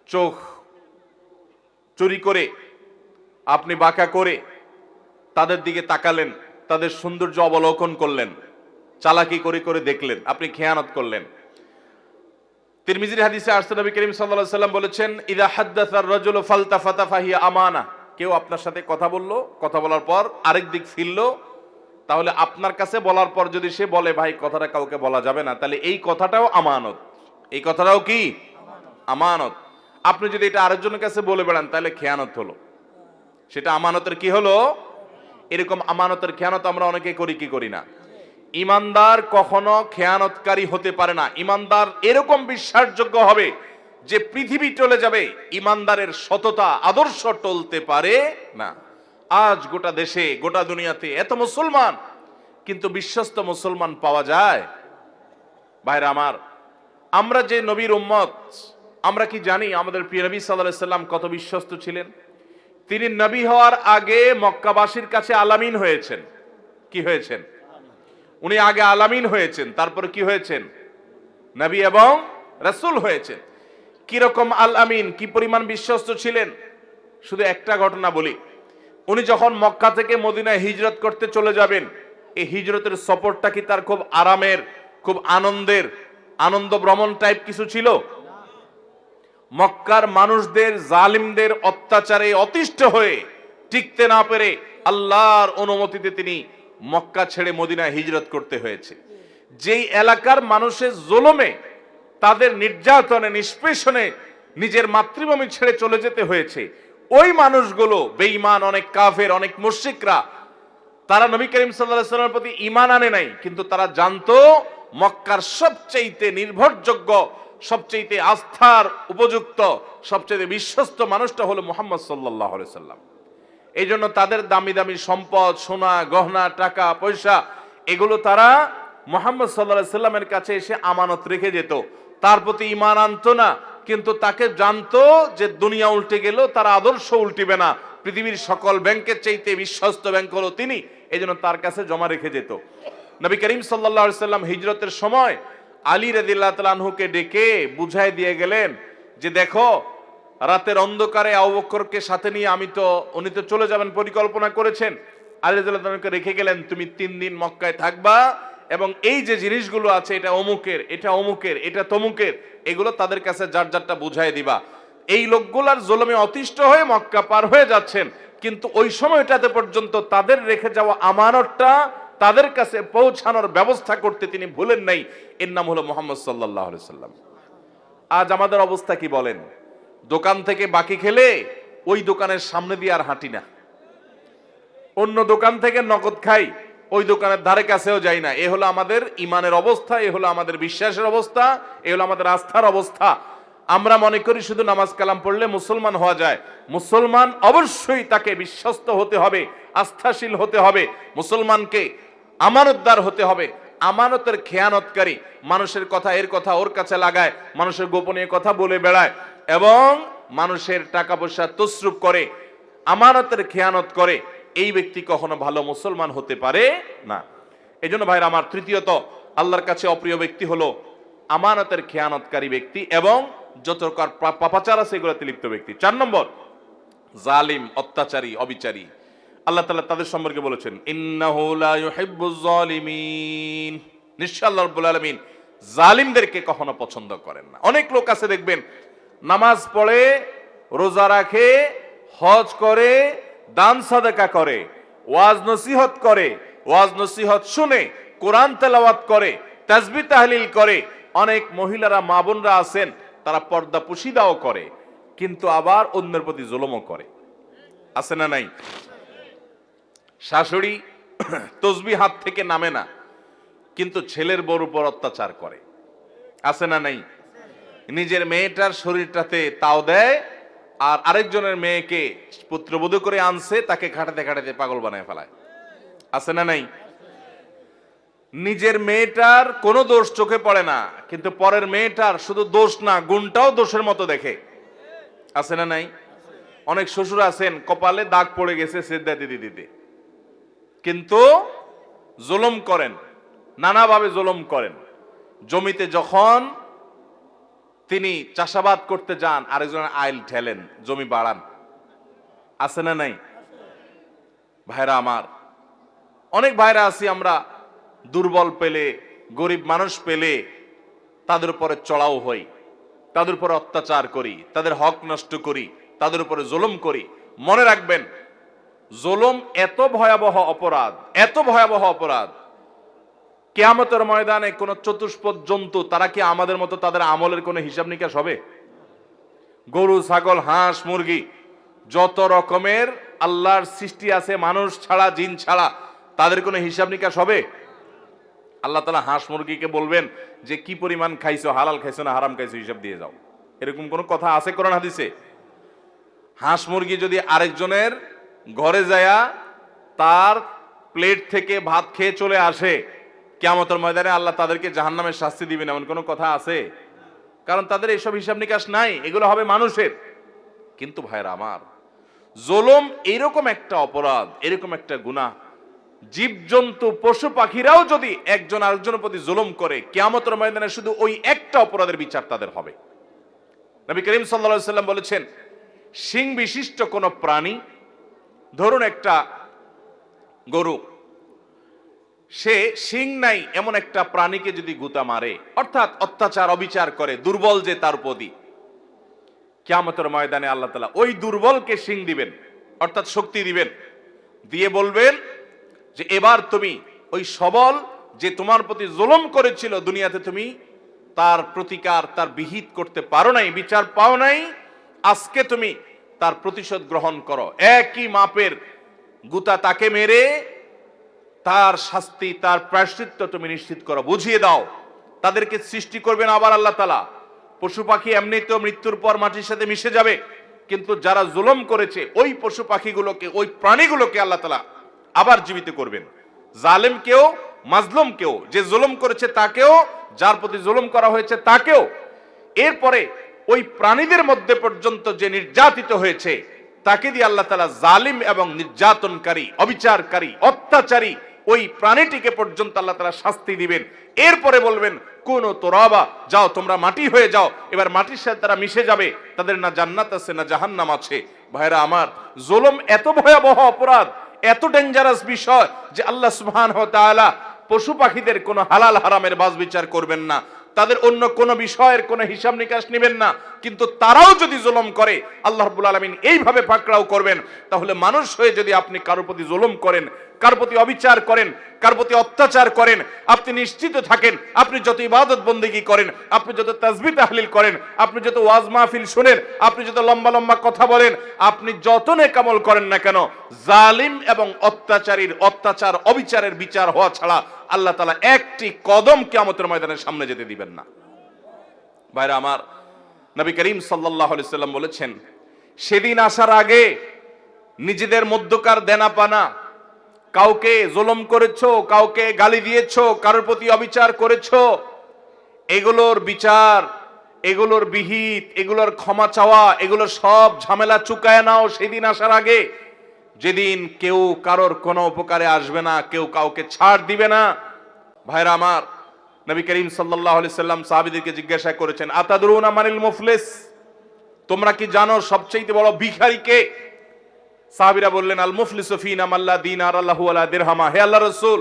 চোখ চুরি করে, আপনি বাঁকা করে তাদের দিকে তাকালেন, তাদের সৌন্দর্য অবলোকন করলেন, চালাকি করে করে দেখলেন, আপনি খেয়ানত করলেন। তিরমিজির হাদিসে আসছে, নবী করিম সাল্লাল্লাহু আলাইহি ওয়াসাল্লাম বলেছেন, ইযা হাদ্দাসা আর-রাজুলু ফালতাফাতা ফাহিয়া আমানা। কেউ আপনার সাথে কথা বললো, কথা বলার পর আরেক দিক ফিরলো, তাহলে আপনার কাছে বলার পর যদি সে বলে ভাই কথাটা কাউকে বলা যাবে না, তাহলে এই কথাটাও আমানত। এই কথাটাও কি? আমানত। আপনি যদি এটা আরেকজনের কাছে বলে বেড়ান তাহলে খেয়ানত হলো। সেটা আমানতের কি হলো? এরকম আমানতের খেয়ানত আমরা অনেকে করি কি করি না? ইমানদার কখনো খেয়ানতকারী হতে পারে না। ইমানদার এরকম বিশ্বাসযোগ্য হবে যে পৃথিবী চলে যাবে, ইমানদারের সততা আদর্শ টলতে পারে না। আজ গোটা দেশে, গোটা দুনিয়াতে এত মুসলমান, কিন্তু বিশ্বস্ত মুসলমান পাওয়া যায়? ভাইরা আমার, আমরা যে নবীর উম্মত, আমরা কি জানি আমাদের প্রিয় নবী সাল্লাল্লাহু আলাইহি সাল্লাম কত বিশ্বস্ত ছিলেন? তিনি নবী হওয়ার আগে মক্কাবাসীর কাছে আলামিন হয়েছেন। কি হয়েছেন? উনি আগে আলামিন হয়েছেন, তারপরে কি হয়েছেন? নবী এবং রাসূল হয়েছেন। কিরকম আলামিন, কি পরিমাণ বিশ্বস্ত ছিলেন? শুধু একটা ঘটনা বলি। উনি যখন মক্কা থেকে মদিনায় হিজরত করতে চলে যাবেন, এই হিজরতের সফরটা কি তার খুব আরামের, খুব আনন্দের, আনন্দ ভ্রমণ টাইপ কিছু ছিল? মক্কার মানুষদের, জালিমদের অত্যাচারে অতিষ্ঠ হয়ে টিকতে না পেরে আল্লাহর অনুমতিতে তিনি মক্কা ছেড়ে মদিনায় হিজরত করতে হয়েছে। যেই এলাকার মানুষের জুলুমে, তাদের নির্যাতনে, নিষ্পেষণে নিজের মাতৃভূমি ছেড়ে চলে যেতে হয়েছে, ওই মানুষগুলো বেঈমান, অনেক কাফের, অনেক মুশরিকরা, তারা নবী করিম সাল্লাল্লাহু আলাইহি ওয়াসাল্লামের প্রতি ঈমান আনে নাই, কিন্তু তারা জানতো মক্কার সবচেয়ে নির্ভরযোগ্য, সবচেয়ে আস্থার উপযুক্ত, সবচেয়ে বিশ্বস্ত মানুষটা হলো মুহাম্মদ সাল্লাল্লাহু আলাইহি ওয়াসাল্লাম। এই জন্য তাদের দামি দামি সম্পদ, সোনা গহনা, টাকা পয়সা, এগুলো তারা মুহাম্মদ সাল্লাল্লাহু আলাইহি ওয়াসাল্লামের কাছে এসে আমানত রেখে যেত। তার প্রতি ঈমান আনতো না, কিন্তু তাকে জানতো যে দুনিয়া উল্টে গেল, তার আদর্শ উল্টিবে না। পৃথিবীর সকল ব্যাংকের চাইতে বিশ্বস্ত ব্যাংক হলো তিনি, এই জন্য তার কাছে জমা রেখে যেত। নবী করিম সাল্লাল্লাহু আলাইহি ওয়াসাল্লাম হিজরতের সময় আলী রাদিয়াল্লাহু তাআলা আনহুকে ডেকে বুঝাই দিয়ে গেলেন যে দেখো, রাতের অন্ধকারে আবু বকরকে সাথে নিয়ে উনি তো চলে যাবেন পরিকল্পনা করেছেন, আলী রাদিয়াল্লাহু তাআলাকে রেখে গেলেন, তুমি 3 দিন মক্কায় থাকবা এবং এই যে জিনিসগুলো আছে, এটা অমুকের, এটা অমুকের, এটা তমুকের, এগুলো তাদের কাছে যার যারটা বুঝাই দিবা। এই লোকগুলার জুলুমে অতিষ্ঠ হয়ে মক্কা পার হয়ে যাচ্ছেন, কিন্তু ওই সময়টাতে পর্যন্ত তাদের রেখে যাওয়া আমানতটা তাদের কাছে পৌঁছানোর ব্যবস্থা করতে তিনি ভুলেন নাই। এর নাম হলো মুহাম্মদ সাল্লাল্লাহু আলাইহি ওয়াসাল্লাম। আজ আমাদের অবস্থা কি বলেন? দোকান থেকে বাকি খেলে ওই দোকানের সামনে দিয়ে আর হাঁটি না, অন্য দোকান থেকে নগদ খাই, ওই দোকানের ধারে কাছেও যাই না। এ হলো আমাদের ইমানের অবস্থা, এ হলো আমাদের বিশ্বাসের অবস্থা, এ হলো আমাদের আস্থার অবস্থা। আমরা মনে করি শুধু নামাজ কালাম পড়লে মুসলমান হওয়া যায়। মুসলমান অবশ্যই তাকে বিশ্বস্ত হতে হবে, আস্থাশীল হতে হবে, মুসলমানকে আমানতদার হতে হবে। আমানতের খেয়ানতকারী, মানুষের কথা এর কথা ওর কাছে লাগায়, মানুষের গোপনীয় কথা বলে বেড়ায় এবং মানুষের টাকা পয়সা তসরুপ করে, আমানতের খেয়ানত করে, এই ব্যক্তি কখনো ভালো মুসলমান হতে পারে না। এই জন্য ভাইরা আমার, তৃতীয়ত আল্লাহর কাছে অপ্রিয় ব্যক্তি হলো আমানতের খেয়ানতকারী ব্যক্তি এবং যত প্রকার পাপাচার আছে এগুলোতে লিপ্ত ব্যক্তি। 4 নম্বর, জালিম, অত্যাচারী, অবিচারী। আল্লাহ তাআলা তাদের সম্পর্কে বলেছেন, ইন্নাহু লা ইউহিব্বুজ জালিমিন, নিশ্চয় আল্লাহ রাব্বুল আলামিন জালিমদেরকে কখনো পছন্দ করেন না। অনেক লোক আছে দেখবেন, নামাজ পড়ে, রোজা রাখে, হজ করে, দান সাদাকা করে, ওয়াজ নসিহত করে, ওয়াজ নসিহত শুনে, কোরআন তেলাওয়াত করে, তাসবিহ তাহলিল করে। অনেক মহিলারা, মা বোনরা আছেন, তারা পর্দা পুশিদাও করে, কিন্তু আবার অন্যের প্রতি জুলুমও করে। আছে না নাই? শাশুড়ি তসবিহ হাত থেকে নামে না, কিন্তু ছেলের বউর উপর অত্যাচার করে। আছে না নাই? নিজের মেয়েটার শরীরটাতে তাও দেয়, আর আরেকজনের মেয়েকে পুত্রবধূ করে আনছে, তাকে খাটাতে খাটাতে পাগল বানায় ফেলায়। আছে না নাই? নিজের মেয়েটার কোনো দোষ চোখে পড়ে না, কিন্তু পরের মেয়েটার শুধু দোষ না গুণটাও দোষের মতো দেখে। আছে না নাই? অনেক শ্বশুর আছেন কপালে দাগ পড়ে গেছে সেদ্ধা দিতে দিতে, কিন্তু জুলুম করেন, নানাভাবে জুলুম করেন। জমিতে যখন তিনি চাষাবাদ করতে যান আরেকজনের আইল ঠেলেন, জমি বাড়ান। আছে না নাই? ভাইরা আমার, অনেক ভাইরা আছি আমরা দুর্বল পেলে, গরিব মানুষ পেলে তাদের উপরে চড়াও হই, তাদের উপরে অত্যাচার করি, তাদের হক নষ্ট করি, তাদের উপরে জুলুম করি। মনে রাখবেন, জুলুম এত ভয়াবহ অপরাধ, এত ভয়াবহ অপরাধ, কিয়ামতের ময়দানে কোন চতুষ্পদ জন্তু তারা কি আমাদের মতো তাদের আমলের কোনো হিসাব নিকাশ হবে? গরু, ছাগল, হাঁস, মুরগি, যত রকমের আল্লাহর সৃষ্টি আছে মানুষ ছাড়া, জিন ছাড়া, তাদের কোনো হিসাব নিকাশ হবে? আল্লাহ তাআলা হাঁস মুরগিকে বলবেন যে কি পরিমাণ খাইছো, হালাল খাইছো না হারাম খাইছো, হিসাব দিয়ে যাও। এরকম কোন কথা আছে কোরআন হাদিসে? হাঁস মুরগি যদি আরেকজনের ঘরে যায়া তার প্লেট থেকে ভাত খেয়ে চলে আসে, কিয়ামতের ময়দানে আল্লাহ তাদেরকে জাহান্নামের শাস্তি দিবেন এমন কোনো কথা আছে? কারণ তাদের এইসব হিসাব নিকাশ নাই, এগুলো হবে মানুষের। কিন্তু ভাইরা আমার, জুলুম এরকম একটা অপরাধ, এরকম একটা গুনাহ, জীবজন্তু পশু পাখিরাও যদি একজন আরেকজনের প্রতি জুলুম করে, কিয়ামতের ময়দানে শুধু ওই একটা অপরাধের বিচার তাদের হবে। নবী করিম সাল্লাল্লাহু আলাইহি ওয়াসাল্লাম বলেছেন, শিং বিশিষ্ট কোন প্রাণী, ধরুন একটা গরু, সে শিং নাই এমন একটা প্রাণীকে যদি গুতা মারে, অর্থাৎ অত্যাচার অবিচার করে, দুর্বল যে তার প্রতি, কিয়ামতের ময়দানে আল্লাহ তাআলা ওই দুর্বলকে শিং দিবেন, অর্থাৎ শক্তি দিবেন, দিয়ে বলবেন যে এবার তুমি ওই সবল যে তোমার প্রতি জুলুম করেছিল দুনিয়াতে, তুমি তার প্রতিকার, তার বিহিত করতে পারো নাই, বিচার পাও নাই, আজকে তুমি তার প্রতিশোধ গ্রহণ করো। একই মাপের গুতা তাকে মেরে তার শাস্তি, তার প্রায়শ্চিত্ত তুমি নিশ্চিত করো, বুঝিয়ে দাও। তাদেরকে সৃষ্টি করবেন আবার আল্লাহ তাআলা। পশু পাখি এমনিতেও মৃত্যুর পর মাটির সাথে মিশে যাবে, কিন্তু যারা জুলুম করেছে ওই পশু পাখিগুলোকে, ওই প্রাণীগুলোকে আল্লাহ তাআলা আবার জীবিত করবেন। জালেমকেও, মাজলুমকেও, যে জুলুম করেছে তাকেও, যার প্রতি জুলুম করা হয়েছে তাকেও। এরপরে ওই প্রাণীদের মধ্যে পর্যন্ত যে নির্যাতিত হয়েছে তাকে দিয়ে আল্লাহ তাআলা জালিম এবং নির্যাতনকারী, অবিচারকারী, অত্যাচারী ওই প্রাণীটিকে পর্যন্ত আল্লাহ তাআলা শাস্তি দিবেন। এরপরে বলবেন কুনু তুরাবা, যাও তোমরা মাটি হয়ে যাও। এবার মাটির সাথে তারা মিশে যাবে, তাদের না জান্নাত আছে না জাহান্নাম আছে। ভাইরা আমার, জুলুম এত ভয়াবহ অপরাধ, এত ডেঞ্জারাস বিষয় যে আল্লাহ সুবহানাহু ওয়া তাআলা পশু পাখিদের কোনো হালাল হারামের বাজ বিচার করবেন না, তাদের অন্য কোন বিষয়ের কোন হিসাব নিকাশ নেবেন না। কিন্তু তারাও যদি জুলুম করে আল্লাহ রাব্বুল আলামিন এইভাবে পাকড়াও করবেন। তাহলে মানুষ হয়ে যদি আপনি কারোর প্রতি জুলুম করেন, কারোর প্রতি অবিচার করেন, কারোর প্রতি অত্যাচার করেন, আপনি নিশ্চিত থাকেন আপনি যত ইবাদত বন্দেগী করেন, আপনি যত তাসবিহ তাহলিল করেন, আপনি যত ওয়াজ মাহফিল শুনেন, আপনি যত লম্বা লম্বা কথা বলেন, আপনি যত নেক আমল করেন না কেন, জালিম এবং অত্যাচারীর অত্যাচার অবিচারের বিচার হওয়া ছাড়া আল্লাহ তাআলা একটি কদম কিয়ামতের ময়দানের সামনে যেতে দিবেন না। ভাইরা আমার, নবী করিম সাল্লাল্লাহু আলাইহি সাল্লাম বলেছেন, সেদিন আসার আগে নিজেদের মধ্যকার দেনা পানা, কাউকে জুলুম করেছো, কাউকে গালি দিয়েছো, কারোর প্রতি অবিচার করেছো, এগুলোর বিচার, এগুলোর বিহিত, এগুলোর ক্ষমা চাওয়া, এগুলোর সব ঝামেলা চুকায় নাও সেদিন আসার আগে, যেদিন কেউ কারোর কোনো উপকারে আসবে না, কেউ কাউকে ছাড় দিবে না। ভাইরা আমার, নবী করিম সাল্লাল্লাহু আলাইহি সাল্লাম সাহাবীদেরকে জিজ্ঞাসা করেছেন, আতাদরুনা মানিল মুফলিস, তোমরা কি জানো সবচেয়ে বড় ভিখারি কে? সাহাবীরা বললেন, আল মুফলিসু ফিনা মাল্লা দিনার লাহু ওয়ালা দিরহামা। হে আল্লাহর রাসূল,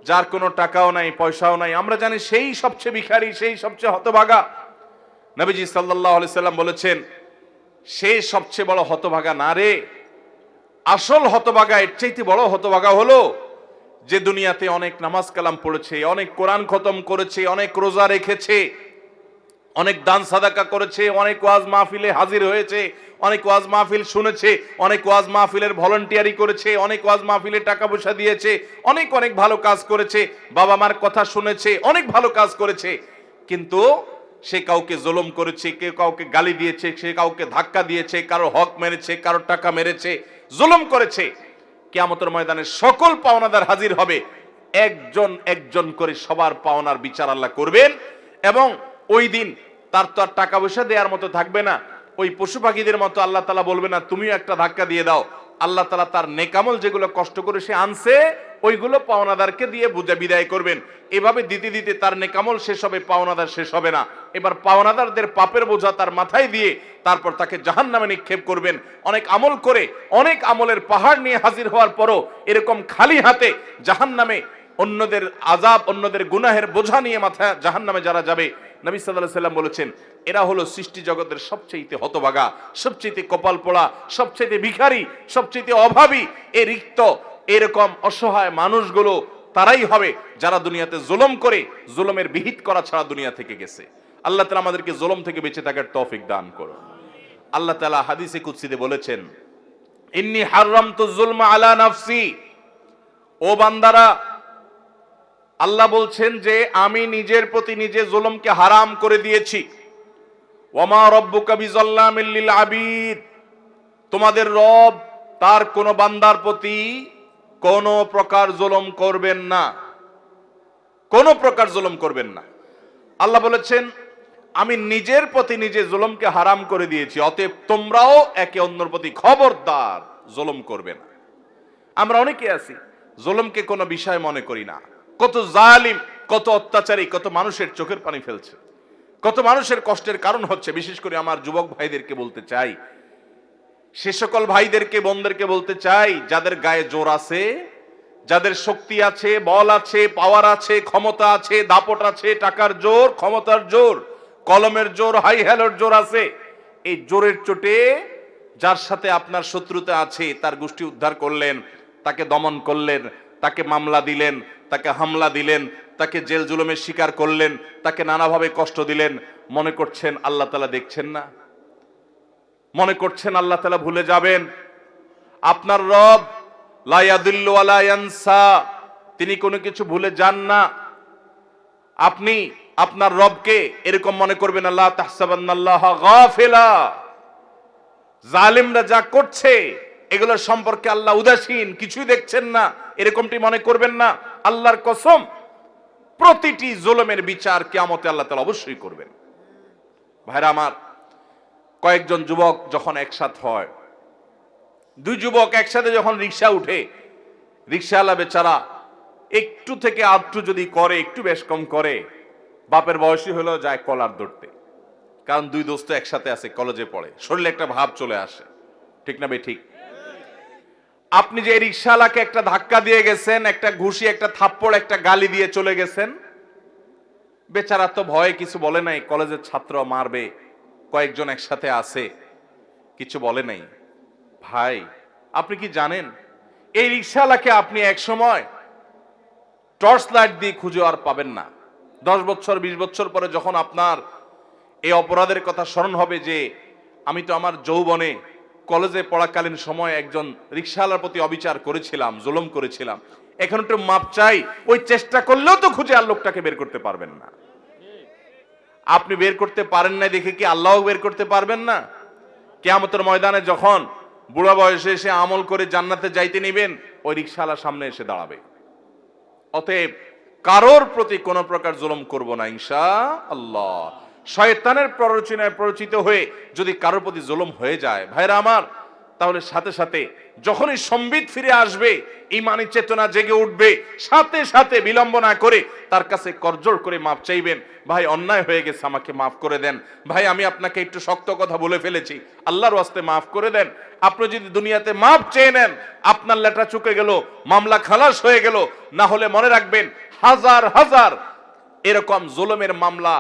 যার কোনো টাকাও নাই, পয়সাও নাই, আমরা জানি সেই সবচেয়ে ভিখারি, সেই সবচেয়ে হতভাগা। নবীজি সাল্লাল্লাহু আলাইহি সাল্লাম বলেছেন, সে সবচেয়ে বড় হতভাগা না রে, আসল হতভাগা, এর চাইতে বড় হতভাগা হলো যে দুনিয়াতে অনেক নামাজ কালাম পড়েছে, অনেক কোরআন খতম করেছে, অনেক রোজা রেখেছে, অনেক দান সাদাকা করেছে, অনেক ওয়াজ মাহফিলে হাজির হয়েছে, অনেক ওয়াজ মাহফিল শুনেছে, অনেক ওয়াজ মাহফিলের ভলান্টিয়ারি করেছে, অনেক ওয়াজ মাহফিলে টাকা পয়সা দিয়েছে, অনেক অনেক ভালো কাজ করেছে, বাবা মার কথা শুনেছে, অনেক ভালো কাজ করেছে, কিন্তু সে কাউকে জুলুম করেছে, কেউ কাউকে গালি দিয়েছে, সে কাউকে ধাক্কা দিয়েছে, কারো হক মেরেছে, কারো টাকা মেরেছে, জুলুম করেছে। কিয়ামতের ময়দানে সকল পাওনাদার হাজির হবে, একজন একজন করে সবার পাওনার বিচার আল্লাহ করবেন। এবং ওই দিন তার তো আর টাকা পয়সা দেওয়ার মতো থাকবে না। ওই পশু পাখিদের মতো আল্লাহ তাআলা বলবে না তুমিও একটা ধাক্কা দিয়ে দাও। আল্লাহ তাআলা তার নেকামল যেগুলো কষ্ট করে সে আনছে ওইগুলো পাওনাদারকে দিয়ে বুঝে বিদায় করবেন। এভাবে দিতে দিতে তার নেকামল শেষ হবে, পাওনাদার শেষ হবে না। এবার পাওনাদারদের পাপের বোঝা তার মাথায় দিয়ে তারপর তাকে জাহান্নামে নিক্ষেপ করবেন। অনেক আমল করে, অনেক আমলের পাহাড় নিয়ে হাজির হওয়ার পরও এরকম খালি হাতে জাহান্নামে অন্যদের আযাব, অন্যদের গুনাহের বোঝা নিয়ে মাথায় জাহান্নামে যারা যাবে, নবী সাল্লাল্লাহু আলাইহি সাল্লাম বলেছেন এরা হলো সৃষ্টি জগতের সবচেয়ে হতভাগা, সবচেয়ে কপাল পোড়া, সবচেয়ে ভিখারি, সবচেয়ে অভাবী। এই রিক্ত এরকম অসহায় মানুষগুলো তারাই হবে যারা দুনিয়াতে জুলুম করে, জুলুমের বিহিত করা ছাড়া দুনিয়া থেকে গেছে। আল্লাহ তাআলা আমাদেরকে জুলুম থেকে বেঁচে থাকার তৌফিক দান করুন। আল্লাহ তাআলা হাদিসে কুদসিতে বলেছেন ইন্নী হারামতু যুলমা আলা নাফসি। ও বান্দারা, আল্লাহ বলছেন যে আমি নিজের প্রতি নিজে জুলুমকে হারাম করে দিয়েছি। ওয়ামা রাব্বুকা বিযাল্লামিল লিল আবিদ। তোমাদের রব তার কোন বান্দার প্রতি কোন প্রকার জুলুম করবেন না, কোন প্রকার জুলুম করবেন না। আল্লাহ বলেছেন আমি নিজের প্রতি নিজে জুলুমকে হারাম করে দিয়েছি, অতএব তোমরাও একে অন্যের প্রতি খবরদার জুলুম করবে না। আমরা অনেকে আছি জুলুমকে কোনো বিষয় মনে করি না। কত জালিম, কত অত্যাচারী, কত মানুষের চোখের পানি ফেলছে, কত মানুষের কষ্টের কারণ হচ্ছে। বিশেষ করে আমার যুবক ভাইদেরকে বলতে চাই, সে সকল ভাইদেরকে, বোনদেরকে বলতে চাই যাদের গায়ে জোর আছে, যাদের শক্তি আছে, বল আছে, পাওয়ার আছে, ক্ষমতা আছে, দাপট আছে, টাকার জোর, ক্ষমতার জোর, কলমের জোর, হাই হ্যালোর জোর আছে, এই জোরের চোটে যার সাথে আপনার শত্রুতা আছে তার গোষ্ঠী উদ্ধার করলেন, তাকে দমন করলেন, তাকে মামলা দিলেন, তাকে হামলা দিলেন, তাকে জেল জুলুমের শিকার করলেন, তাকে নানাভাবে কষ্ট দিলেন। মনে করছেন আল্লাহ তাআলা দেখছেন না? মনে করছেন আল্লাহ তাআলা ভুলে যাবেন? আপনার রব লা ইয়াদিল্লু ওয়ালা ইয়ানসা, তিনি কোনো কিছু ভুলে যান না। আপনি আপনার রবকে এরকম মনে করবেন আল্লাহ তাহসাবান্নাল্লাহা গাফিলা, জালিমরা যা করছে এগুলোর সম্পর্কে আল্লাহ উদাসীন, কিছুই দেখছেন না, এরকমটি মনে করবেন না। আল্লাহর কসম, প্রতিটি জুলুমের বিচার কিয়ামতে আল্লাহ তাআলা অবশ্যই করবেন। ভাইরা আমার, কয়েকজন যুবক যখন একসাথে হয়, দুই যুবক একসাথে যখন রিকশা উঠে, রিকশাওয়ালা বেচারা একটু থেকে আধটু যদি করে, একটু বেশ কম করে, বাপের বয়সী হলেও যায় কলার ধরতে। কারণ দুই দোস্ত একসাথে আছে, কলেজে পড়ে, শরীরে একটা ভাব চলে আসে, ঠিক না ভাই? ঠিক। আপনি যে রিকশাওয়ালাকে একটা ধাক্কা দিয়ে গেছেন, একটা ঘুষি, একটা থাপ্পড়, একটা গালি দিয়ে চলে গেছেন, বেচারা তো ভয়ে কিছু বলে নাই, কলেজের ছাত্র মারবে, কয়েকজন একসাথে আছে, কিছু বলে নাই। ভাই, আপনি কি জানেন এই রিকশাওয়ালাকে আপনি এক সময় টর্চ লাইট দিয়ে খুঁজে আর পাবেন না। 10 বছর 20 বছর পরে যখন আপনার এই অপরাধের কথা স্মরণ হবে যে আমি তো আমার যৌবনে কলেজে পড়াকালীন সময় একজন রিকশাওয়ালার প্রতি অবিচার করেছিলাম, জুলুম করেছিলাম, এখন একটু মাপ চাই, ওই চেষ্টা করলেও তো খুঁজে আর লোকটাকে বের করতে পারবেন না। আপনি বের করতে পারেন না দেখে কি আল্লাহ বের করতে পারবেন না? কিয়ামতের ময়দানে যখন বুড়া বয়সে এসে আমল করে জান্নাতে যাইতে নেবেন, ওই রিকশাওয়ালার সামনে এসে দাঁড়াবে। অতএব কারোর প্রতি কোন প্রকার জুলুম করব না ইনশাআল্লাহ। শয়তানের প্ররোচনায় প্ররোচিত হয়ে যদি কারোর প্রতি জুলুম হয়ে যায়, ভাইরা আমার, তাহলে সাথে সাথে যখনই সম্বিত ফিরে আসবে, ঈমানি চেতনা জেগে উঠবে, সাথে সাথে বিলম্ব না করে তার কাছে করজোড় করে মাপ চাইবেন। ভাই, অন্যায় হয়ে গেছে, আমাকে মাফ করে দেন। ভাই, আমি আপনাকে একটু শক্ত কথা বলে ফেলেছি, আল্লাহর ওয়াস্তে মাফ করে দেন। আপনি যদি দুনিয়াতে মাপ চেয়ে নেন, আপনার লেটা চুকে গেল, মামলা খালাস হয়ে গেল। না হলে মনে রাখবেন, হাজার হাজার এরকম জুলুমের মামলা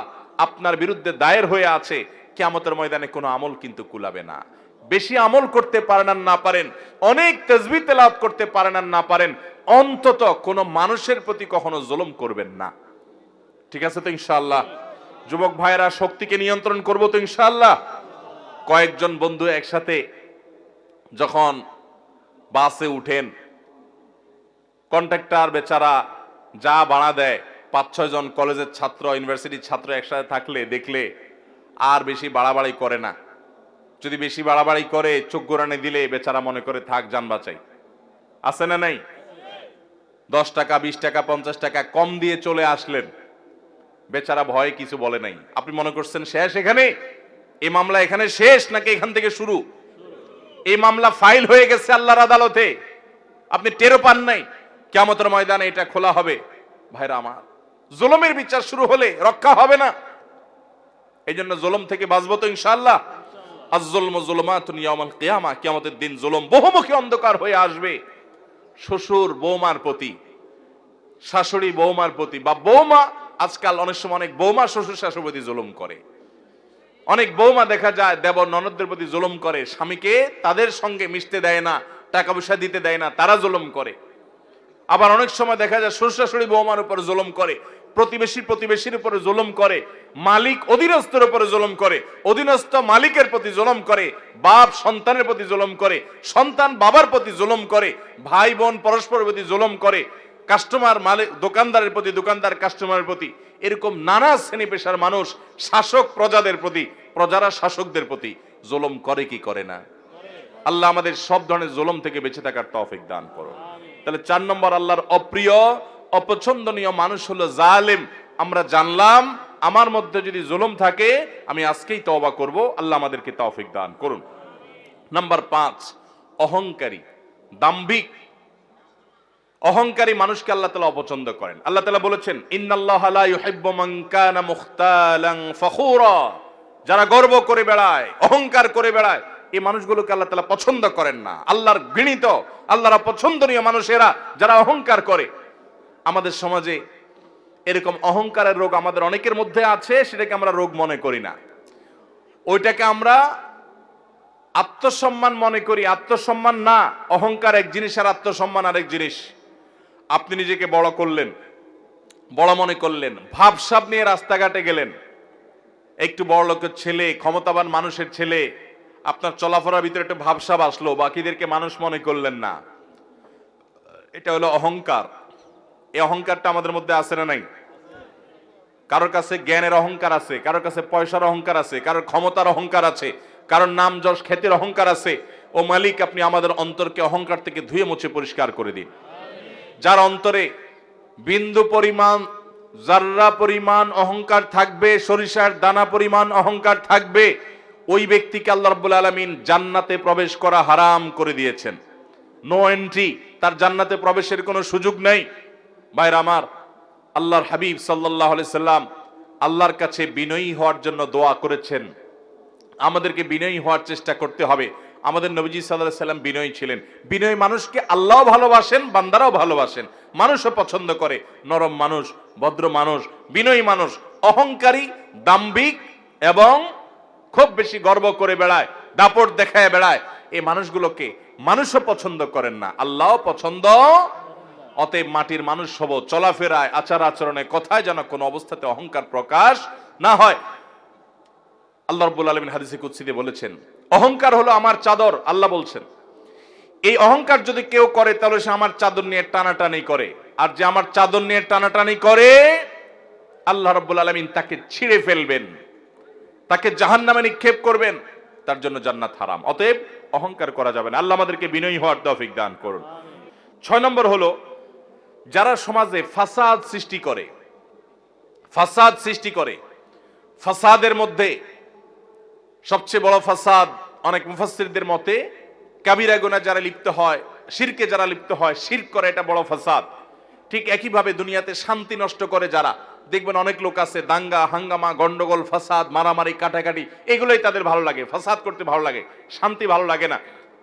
আপনার বিরুদ্ধে দায়ের হয়ে আছে, কিয়ামতের ময়দানে কোনো আমল কিন্তু কুলাবে না। বেশি আমল করতে পারেন আর না পারেন, অনেক তাসবিহ তেলাওয়াত করতে পারেন আর না পারেন, অন্তত কোনো মানুষের প্রতি কখনো জুলুম করবেন না। ঠিক আছে তো ইনশাআল্লাহ? যুবক ভাইয়েরা, শক্তিকে নিয়ন্ত্রণ করব তো ইনশাআল্লাহ? কয়েকজন বন্ধু একসাথে যখন বাসে উঠেন, কন্ট্রাক্টর বেচারা যা ভাড়া দেয়, 5-6 জন কলেজের ছাত্র, ইউনিভার্সিটির ছাত্র একসাথে থাকলে দেখলে আর বেশি বাড়াবাড়ি করে না। যদি বেশি বাড়াবাড়ি করে, চোখ গোরানি দিলে বেচারা মনে করে থাক, যান বাঁচাই। আছে না নাই? 10 টাকা 20 টাকা 50 টাকা কম দিয়ে চলে আসলেন, বেচারা ভয়ে কিছু বলে নাই। আপনি মনে করছেন শেষ এখানে, এই মামলা এখানে শেষ নাকি এখান থেকে শুরু? এই মামলা ফাইল হয়ে গেছে আল্লাহর আদালতে, আপনি টেরও পান নাই। কিয়ামতের ময়দানে এটা খোলা হবে। ভাইরা আমার, জুলুমের বিচার শুরু হলে রক্ষা হবে না। এই জন্য জুলুম থেকে বাঁচবো তো ইনশাআল্লাহ। আয-যুলমু যুলুমাতুন ইয়াওমাল কিয়ামা, কিয়ামতের দিন জুলুম বহুমুখী অন্ধকার হয়ে আসবে। শ্বশুর বৌমার প্রতি, শাশুড়ি বৌমার প্রতি, বা বৌমা, আজকাল অনেক সময় অনেক বৌমা শ্বশুর শাশুড়ির প্রতি জুলুম করে। অনেক বৌমা দেখা যায় দেবর ননদদের প্রতি জুলুম করে, স্বামীকে তাদের সঙ্গে মিশতে দেয় না, টাকা পয়সা দিতে দেয় না, তারা জুলুম করে। আবার অনেক সময় দেখা যায় শ্বশুর শাশুড়ি বৌমার উপর জুলুম করে, প্রতিবেশীর উপরে জুলুম করে, মালিক অধীনস্থের উপরে জুলুম করে, অধীনস্থ মালিকের প্রতি জুলুম করে, বাপ সন্তানের প্রতি জুলুম করে, সন্তান বাবার প্রতি জুলুম করে, ভাই বোন পরস্পরের প্রতি জুলুম করে, কাস্টমার মালিক দোকানদারের প্রতি, দোকানদার কাস্টমারের প্রতি, এরকম নানা শ্রেণী পেশার মানুষ শাসক প্রজাদের প্রতি, প্রজারা শাসকদের প্রতি জুলুম করে কি করে না? আল্লাহ আমাদের সব ধরনের জুলুম থেকে বেঁচে থাকার তৌফিক দান করুন। তাহলে 4 নম্বর আল্লাহর অপ্রিয় অপছন্দনীয় মানুষ হলো জালেম। আমরা জানলাম আমার মধ্যে যদি জুলুম থাকে আমি আজকেই তওবা করব, আল্লাহ আমাদেরকে তৌফিক দান করুন। নাম্বার 5, অহংকারী, দাম্ভিক। অহংকারী মানুষকে আল্লাহ তাআলা অপছন্দ করেন। আল্লাহ তাআলা বলেছেন, ইন্নাল্লাহা লা ইউহিব্বু মান কানা মুখতালান ফখুরা, যারা গর্ব করে বেড়ায়, অহংকার করে বেড়ায়, এই মানুষগুলোকে আল্লাহ তাআলা পছন্দ করেন না। আল্লাহর ঘৃণিত, আল্লাহর অপছন্দনীয় মানুষেরা যারা অহংকার করে। আমাদের সমাজে এরকম অহংকারের রোগ আমাদের অনেকের মধ্যে আছে, সেটাকে আমরা রোগ মনে করি না, ওইটাকে আমরা আত্মসম্মান মনে করি। আত্মসম্মান না, অহংকার এক জিনিস আর আত্মসম্মান আরেক জিনিস। আপনি নিজেকে বড় করলেন, বড় মনে করলেন, ভাবসাব নিয়ে রাস্তাঘাটে গেলেন, একটু বড় লোকের ছেলে, ক্ষমতাবান মানুষের ছেলে, আপনার চলাফেরার ভিতরে একটা ভাবসাব আসলো, বাকিদেরকে মানুষ মনে করলেন না, এটা হলো অহংকার। এই অহংকারটা আমাদের মধ্যে আছে না নাই? কারোর কাছে জ্ঞানের অহংকার আছে, কারোর কাছে পয়সার অহংকার আছে, কারোর ক্ষমতার অহংকার আছে, কারোর নাম যশ খ্যাতির অহংকার আছে। ও মালিক, আপনি আমাদের অন্তরকে অহংকার থেকে ধুয়ে মুছে পরিষ্কার করে দিন। যার অন্তরে বিন্দু পরিমাণ, জাররা পরিমাণ অহংকার থাকবে, সরিষার দানা পরিমাণ অহংকার থাকবে, ওই ব্যক্তিকে আল্লাহ রাব্বুল আলামিন জান্নাতে প্রবেশ করা হারাম করে দিয়েছেন। নো এন্ট্রি, তার জান্নাতে প্রবেশের কোনো সুযোগ নেই। ভাইরা আমার, আল্লাহর হাবিব সাল্লাল্লাহু আলাইহি সাল্লাম আল্লাহর কাছে বিনয়ী হওয়ার জন্য দোয়া করেছেন। আমাদেরকে বিনয়ী হওয়ার চেষ্টা করতে হবে। আমাদের নবীজি সাল্লাল্লাহু আলাইহি সাল্লাম বিনয়ী ছিলেন। বিনয়ী মানুষকে আল্লাহও ভালোবাসেন, বান্দারাও ভালোবাসেন, মানুষও পছন্দ করে। নরম মানুষ, ভদ্র মানুষ, বিনয়ী মানুষ। অহংকারী, দাম্ভিক এবং খুব বেশি গর্ব করে বেড়ায়, দাপট দেখায় বেড়ায়, এই মানুষগুলোকে মানুষও পছন্দ করেন না, আল্লাহও পছন্দ। অতএব মাটির মানুষ হব, চলাফেরায়, আচার আচরণে, কথায় যেন কোনো অবস্থাতে অহংকার প্রকাশ না হয়। আল্লাহ রাব্বুল আলামিন হাদিসে কুদসিতে বলেছেন, অহংকার হলো আমার চাদর। আল্লাহ বলছেন, এই অহংকার যদি কেউ করে তাহলে সে আমার চাদর নিয়ে টানাটানি করে, আর যে আমার চাদর নিয়ে টানাটানি করে আল্লাহ রাব্বুল আলামিন তাকে ছিঁড়ে ফেলবেন, তাকে জাহান্নামে নিক্ষেপ করবেন, তার জন্য জান্নাত হারাম। অতএব অহংকার করা যাবে না। আল্লাহ আমাদেরকে বিনয়ী হওয়ার তৌফিক দান করুন। 6 নম্বর হলো যারা সমাজে ফাসাদ সৃষ্টি করে। ফাসাদ সৃষ্টি করে, ফাসাদের মধ্যে সবচেয়ে বড় ফাসাদ অনেক মুফাসসিরদের মতে কাবিরা গুনাহ যারা লিপ্ত হয়, শিরকে যারা লিপ্ত হয়, শিরক করে, এটা বড় ফাসাদ। ঠিক একইভাবে দুনিয়াতে শান্তি নষ্ট করে যারা, দেখবেন অনেক লোক আছে দাঙ্গা হাঙ্গামা, গন্ডগোল, ফাসাদ, মারামারি, কাটাকাটি, এগুলোই তাদের ভালো লাগে, ফাসাদ করতে ভালো লাগে, শান্তি ভালো লাগে না।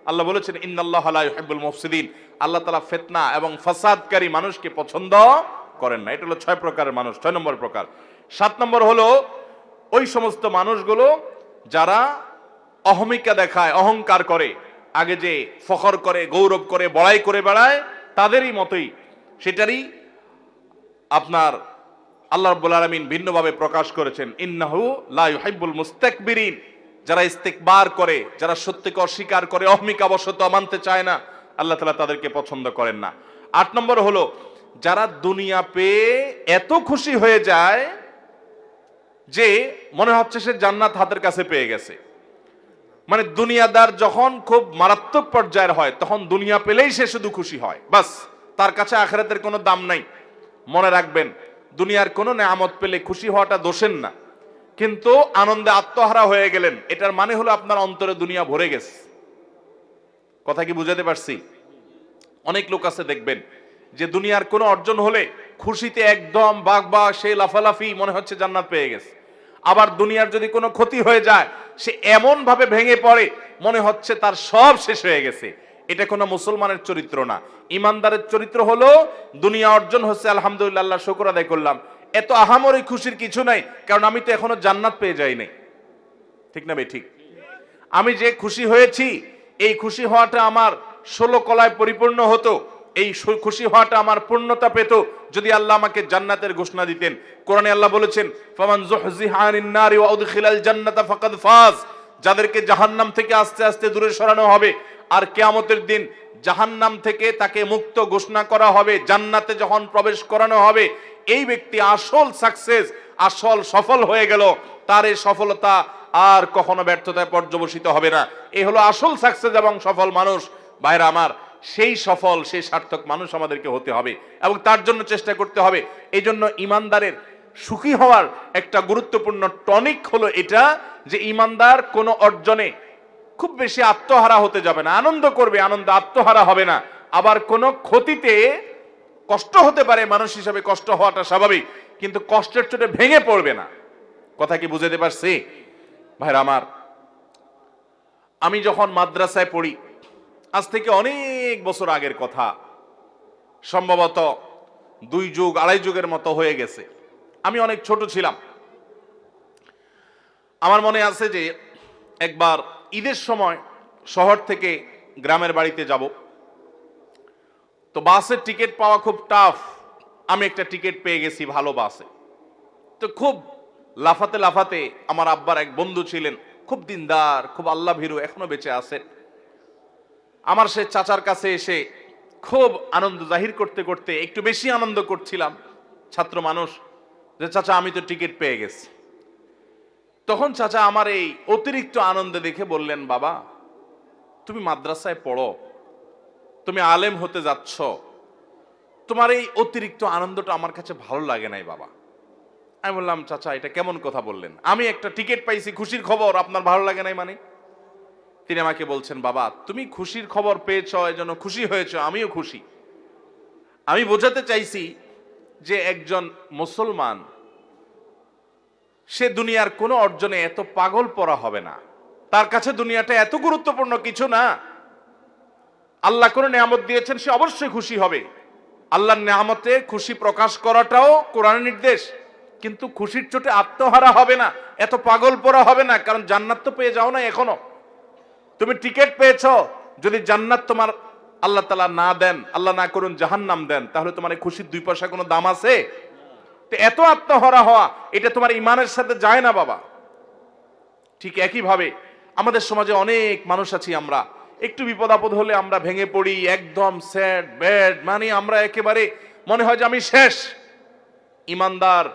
আল্লাহ বলেছেন, ইন্নাল্লাহা লা ইউহিব্বুল মুফসিদিন, আল্লাহ তাআলা ফিতনা এবং ফাসাদকারী মানুষকে পছন্দ করেন না। এটা হলো 6 প্রকারের মানুষ, 6 নম্বর প্রকার। 7 নম্বর হলো ওই সমস্ত মানুষগুলো যারা অহমিকা দেখায়, অহংকার করে, আগে যে ফখর করে, গৌরব করে, বড়াই করে বেড়ায়, তাদেরই মতোই, সেটারই আপনার আল্লাহ রাব্বুল আলামিন ভিন্নভাবে প্রকাশ করেছেন, ইন্নাহু লা ইউহিব্বুল মুস্তাকবিরিন, যারা ইস্তিকবার করে, যারা সত্যকে অস্বীকার করে, অহমিকাবশত মানতে চায় না, আল্লাহ তাআলা তাদেরকে পছন্দ করেন না। 8 নম্বর হলো যারা দুনিয়া পেয়ে এত খুশি হয়ে যায় যে মনে হচ্ছে সে জান্নাত হাতের কাছে পেয়ে গেছে। মানে দুনিয়াদার যখন খুব মারাত্মক পর্যায়ের হয় তখন দুনিয়া পেলেই সে শুধু খুশি হয়, বাস তার কাছে আখিরাতের কোনো দাম নাই। মনে রাখবেন, দুনিয়ার কোনো নেয়ামত পেলে খুশি হওয়াটা দোষের না, কিন্তু আনন্দে আত্মহারা হয়ে গেলেন, এটার মানে হলো আপনার অন্তরে দুনিয়া ভরে গেছে। কথা কি বুঝাতে পারছি? অনেক লোক আছে দেখবেন যে দুনিয়ার কোনো অর্জন হলে খুশিতে একদম বাগবা, সে লাফালাফি, মনে হচ্ছে জান্নাত পেয়ে গেছে। আবার দুনিয়ার যদি কোনো ক্ষতি হয়ে যায় সে এমন ভাবে ভেঙে পড়ে মনে হচ্ছে তার সব শেষ হয়ে গেছে। এটা কোনো মুসলমানের চরিত্র না। ইমানদারের চরিত্র হলো দুনিয়া অর্জন হচ্ছে, আলহামদুলিল্লাহ, আল্লাহ শুকর আদায় করলাম, এত আহামরি খুশির কিছু নাই, কারণ আমি তো এখনো জান্নাত পেয়ে যাই নাই। ঠিক না ভাই? ঠিক। আমি যে খুশি হয়েছি, এই খুশি হওয়াটা আমার 16 কলায় পরিপূর্ণ হতো, এই খুশি হওয়াটা আমার পূর্ণতা পেত যদি আল্লাহ আমাকে জান্নাতের ঘোষণা দিতেন। কোরআনে আল্লাহ বলেছেন, ফামান যুহজিহা আনিন নারি ওয়া উদখিলাল জান্নাতা ফাকাদ ফাজ, যাদেরকে জাহান্নাম থেকে আস্তে আস্তে দূরে সরানো হবে আর কিয়ামতের দিন জাহান্নাম থেকে তাকে মুক্ত ঘোষণা করা হবে, জান্নাতে যখন প্রবেশ করানো হবে, এই ব্যক্তি আসল সাকসেস, আসল সফল হয়ে গেল। তার এই সফলতা আর কখনো ব্যর্থতায় পর্যবসিত হবে না। এই হলো আসল সাকসেস এবং সফল মানুষ। ভাইরা আমার, সেই সফল, সেই সার্থক মানুষ আমাদেরকে হতে হবে এবং তার জন্য চেষ্টা করতে হবে। এই জন্য ইমানদারের সুখী হওয়ার একটা গুরুত্বপূর্ণ টনিক হলো এটা, যে ইমানদার কোনো অর্জনে খুব বেশি আত্মহারা হতে যাবে না, আনন্দ করবে, আনন্দ আত্মহারা হবে না। আবার কোনো ক্ষতিতে কষ্ট হতে পারে, মানুষ হিসাবে কষ্ট হওয়াটা স্বাভাবিক, কিন্তু কষ্টের চোটে ভেঙে পড়বে না। কথা কি বুঝাতে পারছি? ভাইরা আমার, আমি যখন মাদ্রাসায় পড়ি, আজ থেকে অনেক বছর আগের কথা, সম্ভবত 2 যুগ 2.5 যুগের মতো হয়ে গেছে। আমি অনেক ছোট ছিলাম। আমার মনে আছে যে একবার ঈদের সময় শহর থেকে গ্রামের বাড়িতে যাব, তো বাসের টিকিট পাওয়া খুব টাফ। আমি একটা টিকিট পেয়ে গেছি ভালো বাসে। তো খুব লাফাতে লাফাতে, আমার আব্বার এক বন্ধু ছিলেন, খুব দিনদার, খুব আল্লাহ ভীরু, এখনো বেঁচে আছেন। আমার সে চাচার কাছে এসে খুব আনন্দ জাহির করতে করতে একটু বেশি আনন্দ করছিলাম, ছাত্র মানুষ, যে চাচা আমি তো টিকিট পেয়ে গেছি। তখন চাচা আমার এই অতিরিক্ত আনন্দ দেখে বললেন, বাবা তুমি মাদ্রাসায় পড়ো, তুমি আলেম হতে যাচ্ছ, তোমার এই অতিরিক্ত আনন্দটা আমার কাছে ভালো লাগে নাই বাবা। আমি বললাম, চাচা এটা কেমন কথা বললেন? আমি একটা টিকিট পাইছি, খুশির খবর, আপনার ভালো লাগে নাই মানে? তিনি আমাকে বলছেন, বাবা তুমি খুশির খবর পেয়েছ, এজন্য খুশি হয়েছ, আমিও খুশি। আমি বোঝাতে চাইছি যে একজন মুসলমান সে দুনিয়ার কোনো অর্জনে এত পাগল পড়া হবে না, তার কাছে দুনিয়াটা এত গুরুত্বপূর্ণ কিছু না। আল্লাহ কোনো নিয়ামত দিয়েছেন, সে অবশ্যই খুশি হবে। আল্লাহর নিয়ামতে খুশি প্রকাশ করাটাও কোরআনের নির্দেশ, কিন্তু খুশির চোটে আত্মহারা হবে না, এত পাগল পড়া হবে না, কারণ জান্নাত তো পেয়ে যাও না এখনো। তুমি টিকিট পেয়েছ, যদি জান্নাত তোমার আল্লাহ তাআলা না দেন, আল্লাহ না করুন জাহান্নাম দেন, তাহলে তোমার এই খুশির 2 পয়সা কোনো দাম আছে? তো এত আত্মহারা হওয়া, এটা তোমার ইমানের সাথে যায় না বাবা। ঠিক একইভাবে আমাদের সমাজে অনেক মানুষ আছি, আমরা একটু বিপদ আপদ হলে আমরা ভেঙে পড়ি, একদম স্যাড ব্যাড, মানে আমরা একেবারে মনে হয় যে আমি শেষ। ইমানদার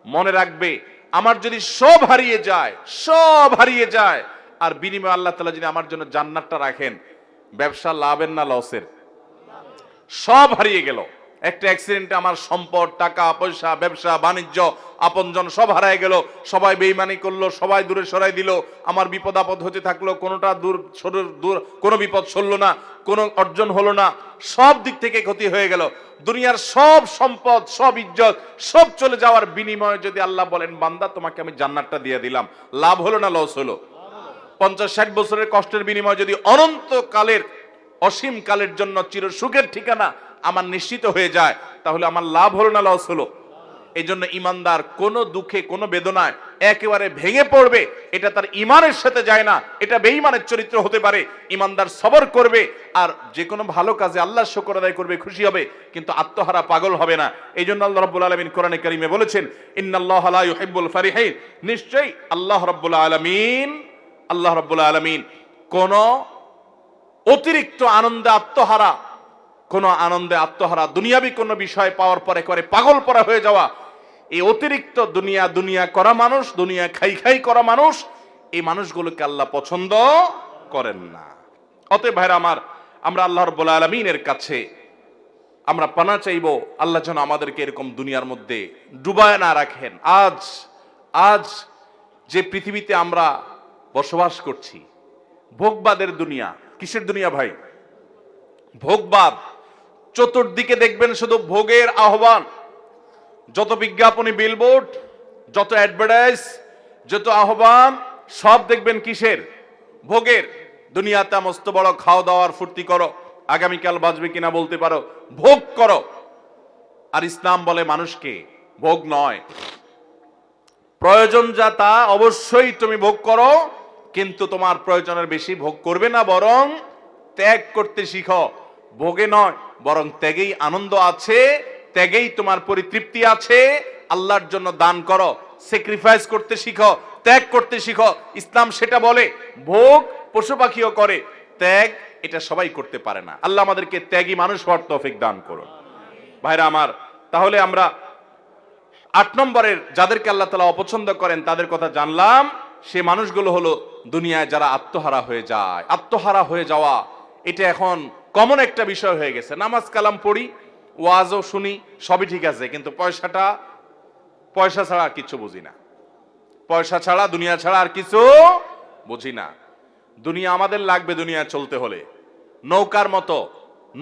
মনে রাখবে, আমার যদি সব হারিয়ে যায়, সব হারিয়ে যায়, আর বিনিময়ে আল্লাহ তাআলা যদি আমার জন্য জান্নাতটা রাখেন, ব্যবসা লাভের না লসের? সব হারিয়ে গেল, একটা অ্যাক্সিডেন্টে আমার সম্পদ, টাকা পয়সা, ব্যবসা বাণিজ্য, আপনজন সব হারায় গেল, সবাই বেঈমানি করলো, সবাই দূরে সরাই দিল, আমার বিপদ আপদ হতে থাকলো, কোনোটা দূর, কোনো বিপদ সরলো না, কোনো অর্জন হলো না, সব দিক থেকে ক্ষতি হয়ে গেল। দুনিয়ার সব সম্পদ, সব ইজ্জত, সব চলে যাওয়ার বিনিময়ে যদি আল্লাহ বলেন, বান্দা তোমাকে আমি জান্নাতটা দিয়ে দিলাম, লাভ হলো না লস হলো? 50-60 বছরের কষ্টের বিনিময়ে যদি অনন্তকালের, অসীম কালের জন্য চির সুখের ঠিকানা আমার নিশ্চিত হয়ে যায়, তাহলে আমার লাভ হলো না লস হলো? এই জন্য ইমানদার কোনো দুঃখে, কোনো বেদনায় একেবারে ভেঙে পড়বে, এটা তার ইমানের সাথে যায় না, এটা বেঈমানের চরিত্র হতে পারে। ইমানদার সবর করবে আর যে কোনো ভালো কাজে আল্লাহর শুকর আদায় করবে, খুশি হবে, কিন্তু আত্মহারা পাগল হবে না। এই জন্য আল্লাহ রাব্বুল আলামিন কোরআনে কারীমে বলেছেন, ইন্নাল্লাহা লা ইউহিব্বুল ফারিহিন, নিশ্চয়ই আল্লাহ রাব্বুল আলামিন কোন অতিরিক্ত আনন্দে আত্মহারা, কোন আনন্দে আত্মহারা, দুনিয়াবি কোন বিষয় পাওয়ার পরে করে পাগল পরা হয়ে যাওয়া, এই অতিরিক্ত দুনিয়া করা মানুষ, দুনিয়া খাই করা মানুষ, এই মানুষগুলোকে আল্লাহ পছন্দ করেন না। অতএব ভাইরা আমার, আমরা আল্লাহ রাব্বুল আলামিনের কাছে আমরা পানা চাইবো আল্লাহ যেন আমাদেরকে এরকম দুনিয়ার মধ্যে ডুবায় না রাখেন। আজ আজ যে পৃথিবীতে আমরা বসবাস করছি, ভোগবাদের দুনিয়া। কিসের দুনিয়া ভাই? ভোগবাদ। চতুর্দিকে দেখবেন শুধু ভোগের আহ্বান। যত বিজ্ঞাপনী, বিলবোর্ড, যত অ্যাডভার্টাইজ, যত আহ্বান, সব দেখবেন কিসের? ভোগের। দুনিয়াতে মস্ত বড় খাওয়া দাওয়ার ফুর্তি করো, আগামীকাল বাঁচবে কিনা বলতে পারো, ভোগ করো। আর ইসলাম বলে মানুষকে ভোগ নয়, প্রয়োজন যা তা অবশ্যই তুমি ভোগ করো, কিন্তু তোমার প্রয়োজনের বেশি ভোগ করবে না, বরং ত্যাগ করতে শিখো। ভোগে নয়, বরং ত্যাগেই আনন্দ আছে, ত্যাগেই তোমার পরিতৃপ্তি আছে। আল্লাহর জন্য দান করো, স্যাক্রিফাইস করতে শিখো, ত্যাগ করতে শিখো। ইসলাম সেটা বলে। ভোগ পশু পাখিও করে, ত্যাগ এটা সবাই করতে পারে না। আল্লাহ আমাদেরকে ত্যাগী মানুষ হওয়ার তৌফিক দান করুন। ভাইরা আমার, তাহলে আমরা 8 নম্বরের যাদেরকে আল্লাহ তাআলা অপছন্দ করেন তাদের কথা জানলাম। সে মানুষগুলো হলো দুনিয়ায় যারা আত্মহারা হয়ে যায়। আত্মহারা হয়ে যাওয়া এটা এখন কমন একটা বিষয় হয়ে গেছে। নামাজ কালাম পড়ি, ওয়াজও শুনি, সবই ঠিক আছে, কিন্তু পয়সা ছাড়া আর কিছু বুঝি না। পয়সা ছাড়া, দুনিয়া ছাড়া আর কিছু বুঝি না। দুনিয়া আমাদের লাগবে দুনিয়া চলতে হলে। নৌকার মতো,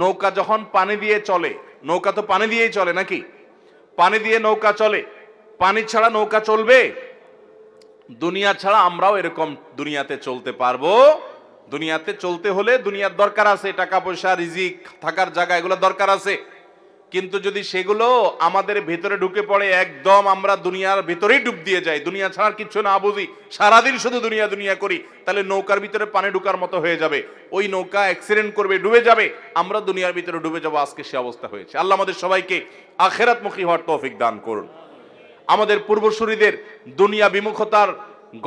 নৌকা যখন পানি দিয়ে চলে, নৌকা তো পানি দিয়েই চলে নাকি? পানি দিয়ে নৌকা চলে, পানি ছাড়া নৌকা চলবে? দুনিয়া ছাড়া আমরাও এরকম দুনিয়াতে চলতে পারবো? দুনিয়াতে চলতে হলে দুনিয়ার দরকার আছে, টাকা পয়সা, রিজিক, থাকার জায়গা, এগুলো দরকার আছে। কিন্তু যদি সেগুলো আমাদের ভেতরে ঢুকে পড়ে, একদম আমরা দুনিয়ার ভেতরেই ডুব দিয়ে যাই, দুনিয়া ছাড়া কিছু না বুঝি, সারাদিন শুধু দুনিয়া দুনিয়া করি, তাহলে নৌকার ভিতরে পানি ঢুকার মতো হয়ে যাবে। ওই নৌকা অ্যাক্সিডেন্ট করবে, ডুবে যাবে, আমরা দুনিয়ার ভিতরে ডুবে যাবো। আজকে সে অবস্থা হয়েছে। আল্লাহ আমাদের সবাইকে আখিরাতমুখী হওয়ার তৌফিক দান করুন। আমাদের পূর্বসূরীদের দুনিয়া বিমুখতার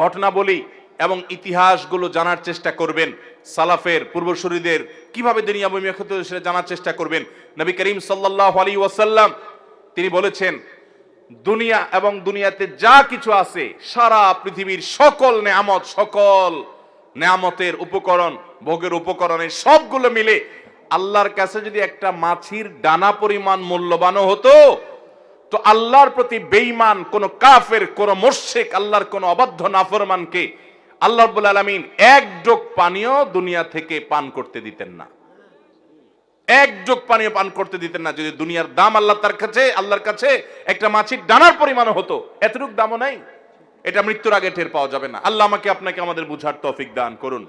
ঘটনাবলী এবং ইতিহাসগুলো জানার চেষ্টা করবেন। সালাফের পূর্বসূরীদের কিভাবে দুনিয়া বিমুখতা সেটা জানার চেষ্টা করবেন। নবী করিম সাল্লাল্লাহু আলাইহি ওয়াসাল্লাম তিনি বলেছেন, দুনিয়া এবং দুনিয়াতে যা কিছু আছে, সারা পৃথিবীর সকল নেয়ামত, সকল নেয়ামতের উপকরণ, ভোগের উপকরণের সবগুলো মিলে আল্লাহর কাছে যদি একটা মাছির ডানা পরিমাণ মূল্যবানও হতো, তো আল্লাহর প্রতি বেঈমান কোন কাফের, কোন মুশরিক, আল্লাহর কোন অবাধ্য নাফরমানকে আল্লাহ রাব্বুল আলামিন এক যোগ পানিও দুনিয়া থেকে পান করতে দিতেন না। এক যোগ পানিও পান করতে দিতেন না। যদি দুনিয়ার দাম আল্লাহর কাছে একটা মাছির ডানার পরিমাণও হতো, এতটুকু দামও নাই। এটা মৃত্যুর আগে টের পাওয়া যাবে না। আল্লাহ আমাকে আপনাকে আমাদের বুঝার তৌফিক দান করুন।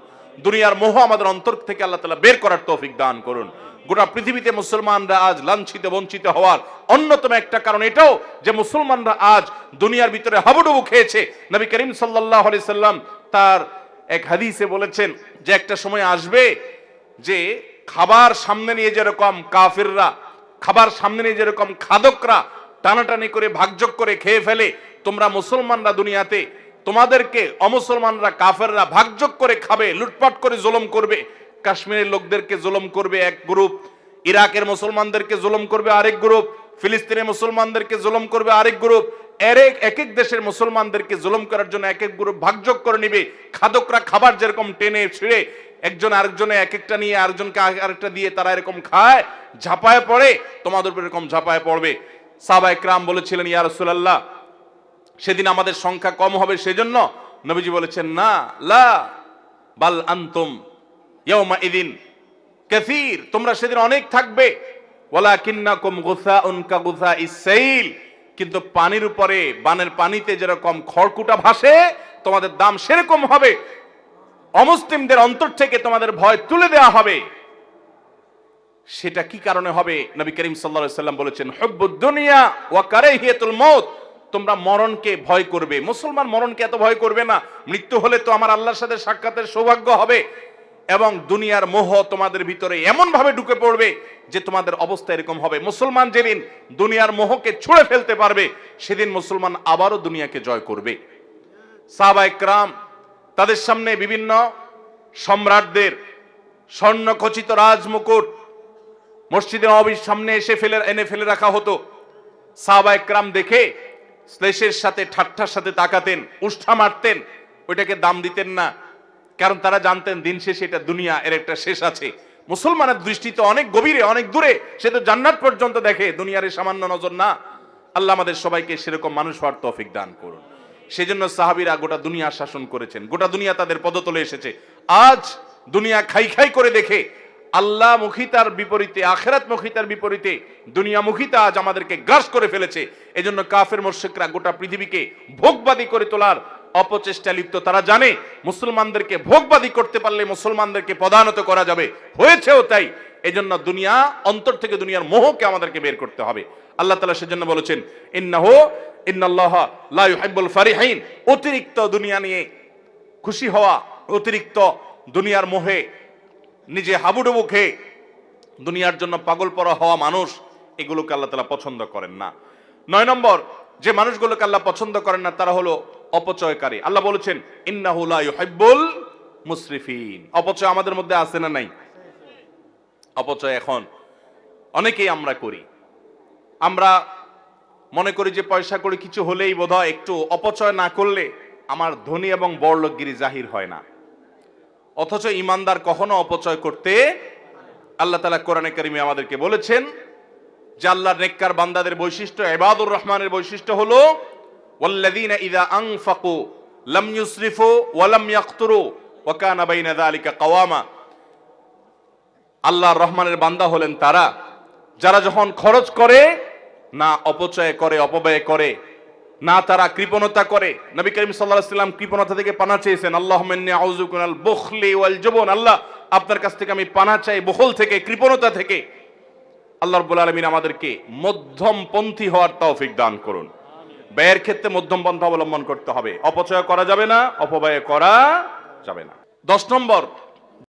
দুনিয়ার মোহ আমাদের অন্তর থেকে আল্লাহ তাআলা বের করার তৌফিক দান করুন। গোটা পৃথিবীতে মুসলমানরা আজ লাঞ্ছিত বঞ্চিত হওয়ার অন্যতম একটা কারণ এটাও যে মুসলমানরা আজ দুনিয়ার ভিতরে হাবুডুবু খেয়েছে। নবী করিম সাল্লাল্লাহু আলাইহি সাল্লাম তার এক হাদিসে বলেছেন যে একটা সময় আসবে যে খাবার সামনে নিয়ে যেরকম কাফিররা, খাবার সামনে নিয়ে যেরকম খাদকরা টানাটানি করে ভাগযোগ করে খেয়ে ফেলে, তোমরা মুসলমানরা দুনিয়াতে তোমাদেরকে অমুসলমানরা কাফেররা ভাগযোগ করে খাবে, লুটপাট করে জুলুম করবে। কাশ্মীরের লোকদেরকে জুলুম করবে এক গ্রুপ, ইরাকের মুসলমানদেরকে জুলুম করবে আরেক গ্রুপ, ফিলিস্তিনের মুসলমানদেরকে জুলুম করবে আরেক গ্রুপ। এক এক দেশের মুসলমানদেরকে জুলুম করার জন্য এক এক গ্রুপ ভাগযোগ করে নিবে। খাদকরা খাবার যেরকম টেনে ছিঁড়ে একজন আরেকজনে এক একটা নিয়ে আরেকজনকে আরেকটা দিয়ে তারা এরকম খায়, ঝাঁপায় পড়ে, তোমাদের উপর এরকম ঝাঁপায় পড়বে। সাহাবায়ে কেরাম বলেছিলেন, ইয়া রাসূলুল্লাহ, সেদিন আমাদের সংখ্যা কম হবে, সেজন্য নবীজি বলেছেন, না, লা বাল আনতুম ইয়াউমা ইদিন কাসীর, তোমরা সেদিন অনেক থাকবে। ওয়ালাকিন্নাকুম গুসাউন কাগুসাইস সাইল, কিন্তু পানির উপরে, বানের পানিতে যেরকম খড়কুটা ভাসে, তোমাদের দাম সেরকম হবে। অমুসলিমদের অন্তর থেকে তোমাদের ভয় তুলে দেওয়া হবে। সেটা কি কারণে হবে? নবী করিম সাল্লাল্লাহু আলাইহি সাল্লাম বলেছেন, হুব্বুদ দুনিয়া ওয়া কারাহিয়াতুল মউত, তোমরা মরণকে ভয় করবে। মুসলমান মরণকে এত ভয় করবে না, মৃত্যু হলে তো আমার আল্লাহর সাথে সাক্ষাতের সৌভাগ্য হবে। এবং দুনিয়ার মোহ তোমাদের ভিতরে এমন ভাবে ঢুকে পড়বে যে তোমাদের অবস্থা এরকম হবে। মুসলমান যেদিন দুনিয়ার মোহকে ছুঁড়ে ফেলতে পারবে, সেদিন মুসলমান আবারও দুনিয়াকে জয় করবে। সাহাবায়ে কেরাম তাদের সামনে বিভিন্ন সম্রাটদের স্বর্ণখচিত রাজমুকুট মসজিদে নববীর সামনে এনে ফেলে রাখা হতো। সাহাবায়ে কেরাম দেখে শ্লেষের সাথে, ঠাট্টার সাথে তাকাতেন, উষ্ঠা মারতেন, ওইটাকে দাম দিতেন না। কারণ তারা জানতেন দিন শেষে এটা দুনিয়া, এর একটা শেষ আছে। মুসলমানের দৃষ্টিতে অনেক গভীরে, অনেক দূরে, সে তো জান্নাত পর্যন্ত দেখে, দুনিয়ার এই সামান্য নজর না। আল্লাহ আমাদের সবাইকে সেরকম মানুষ হওয়ার তৌফিক দান করুন। সেজন্য সাহাবীরা গোটা দুনিয়া শাসন করেছেন, গোটা দুনিয়া তাদের পদতলে এসেছে। আজ দুনিয়া খাই খাই করে দেখে আল্লাহ মুখিতার বিপরীতে, আখিরাত মুখিতার বিপরীতে দুনিয়া মুখিতা আজ আমাদেরকে গ্রাস করে ফেলেছে। এজন্য কাফের মুশরিকরা গোটা পৃথিবীকে ভোগবাদী করে তোলার অপচেষ্টা লিপ্ত। তারা জানে মুসলমানদেরকে ভোগবাদী করতে পারলে মুসলমানদেরকে পদানত করা যাবে, হয়েছেও তাই। এজন্য দুনিয়া, অন্তর থেকে দুনিয়ার মোহকে আমাদেরকে বের করতে হবে। আল্লাহ তাআলা সেজন্য বলেছেন ইন্নাল্লাহা লা ইউহিব্বুল ফারিহিন, অতিরিক্ত দুনিয়া নিয়ে খুশি হওয়া, অতিরিক্ত দুনিয়ার মোহে নিজে হাবুডুবু খেয়ে দুনিয়ার জন্য পাগল পরা হওয়া মানুষ, এগুলোকে আল্লাহ তাআলা পছন্দ করেন না। 9 নম্বর যে মানুষগুলোকে আল্লাহ পছন্দ করেন না তারা হলো অপচয়কারী। আল্লাহ বলেছেন ইন্নাহু লা ইউহিব্বুল মুসরিফিন। অপচয় আমাদের মধ্যে আছে না নাই? অপচয় এখন অনেকেই আমরা করি। আমরা মনে করি যে পয়সা করে কিছু হলেই বোধহয় একটু অপচয় না করলে আমার ধনী এবং বড়লোকগিরি জাহির হয় না। অথচ ইমানদার কখনো অপচয় করতে, আল্লাহ তাআলা কোরআনে কারিমে আমাদেরকে বলেছেন যে আল্লাহর নেককার বান্দাদের বৈশিষ্ট্য, ইবাদুর রহমানের বৈশিষ্ট্য হলো ওয়াল্লাযীনা ইযা আনফাকু লাম ইউসরিফু ওয়া লাম ইয়াকতুরু ওয়া কানা বাইনা যালিকা কাওয়ামা। আল্লাহর রহমানের বান্দা হলেন তারা যারা যখন খরচ করে না অপচয় করে, অপব্যয় করে না, তারা কৃপণতা করে। নবী করিম সাল্লাল্লাহু আলাইহি ওয়াসাল্লাম কৃপণতা থেকে পানাহ চেয়েছেন, আল্লাহুম্মা ইন্নী আউযু বিকা মিনাল বুখলি ওয়াল জুবন। আল্লাহ, আপনার কাছ থেকে আমি পানাহ চাই বখল থেকে, কৃপণতা থেকে। আল্লাহ রাব্বুল আলামিন আমাদেরকে মধ্যমপন্থী হওয়ার তৌফিক দান করুন। ব্যয়ের ক্ষেত্রে মধ্যম পন্থা অবলম্বন করতে হবে, অপচয় করা যাবে না, অপব্যয় করা যাবে না। 10 নম্বর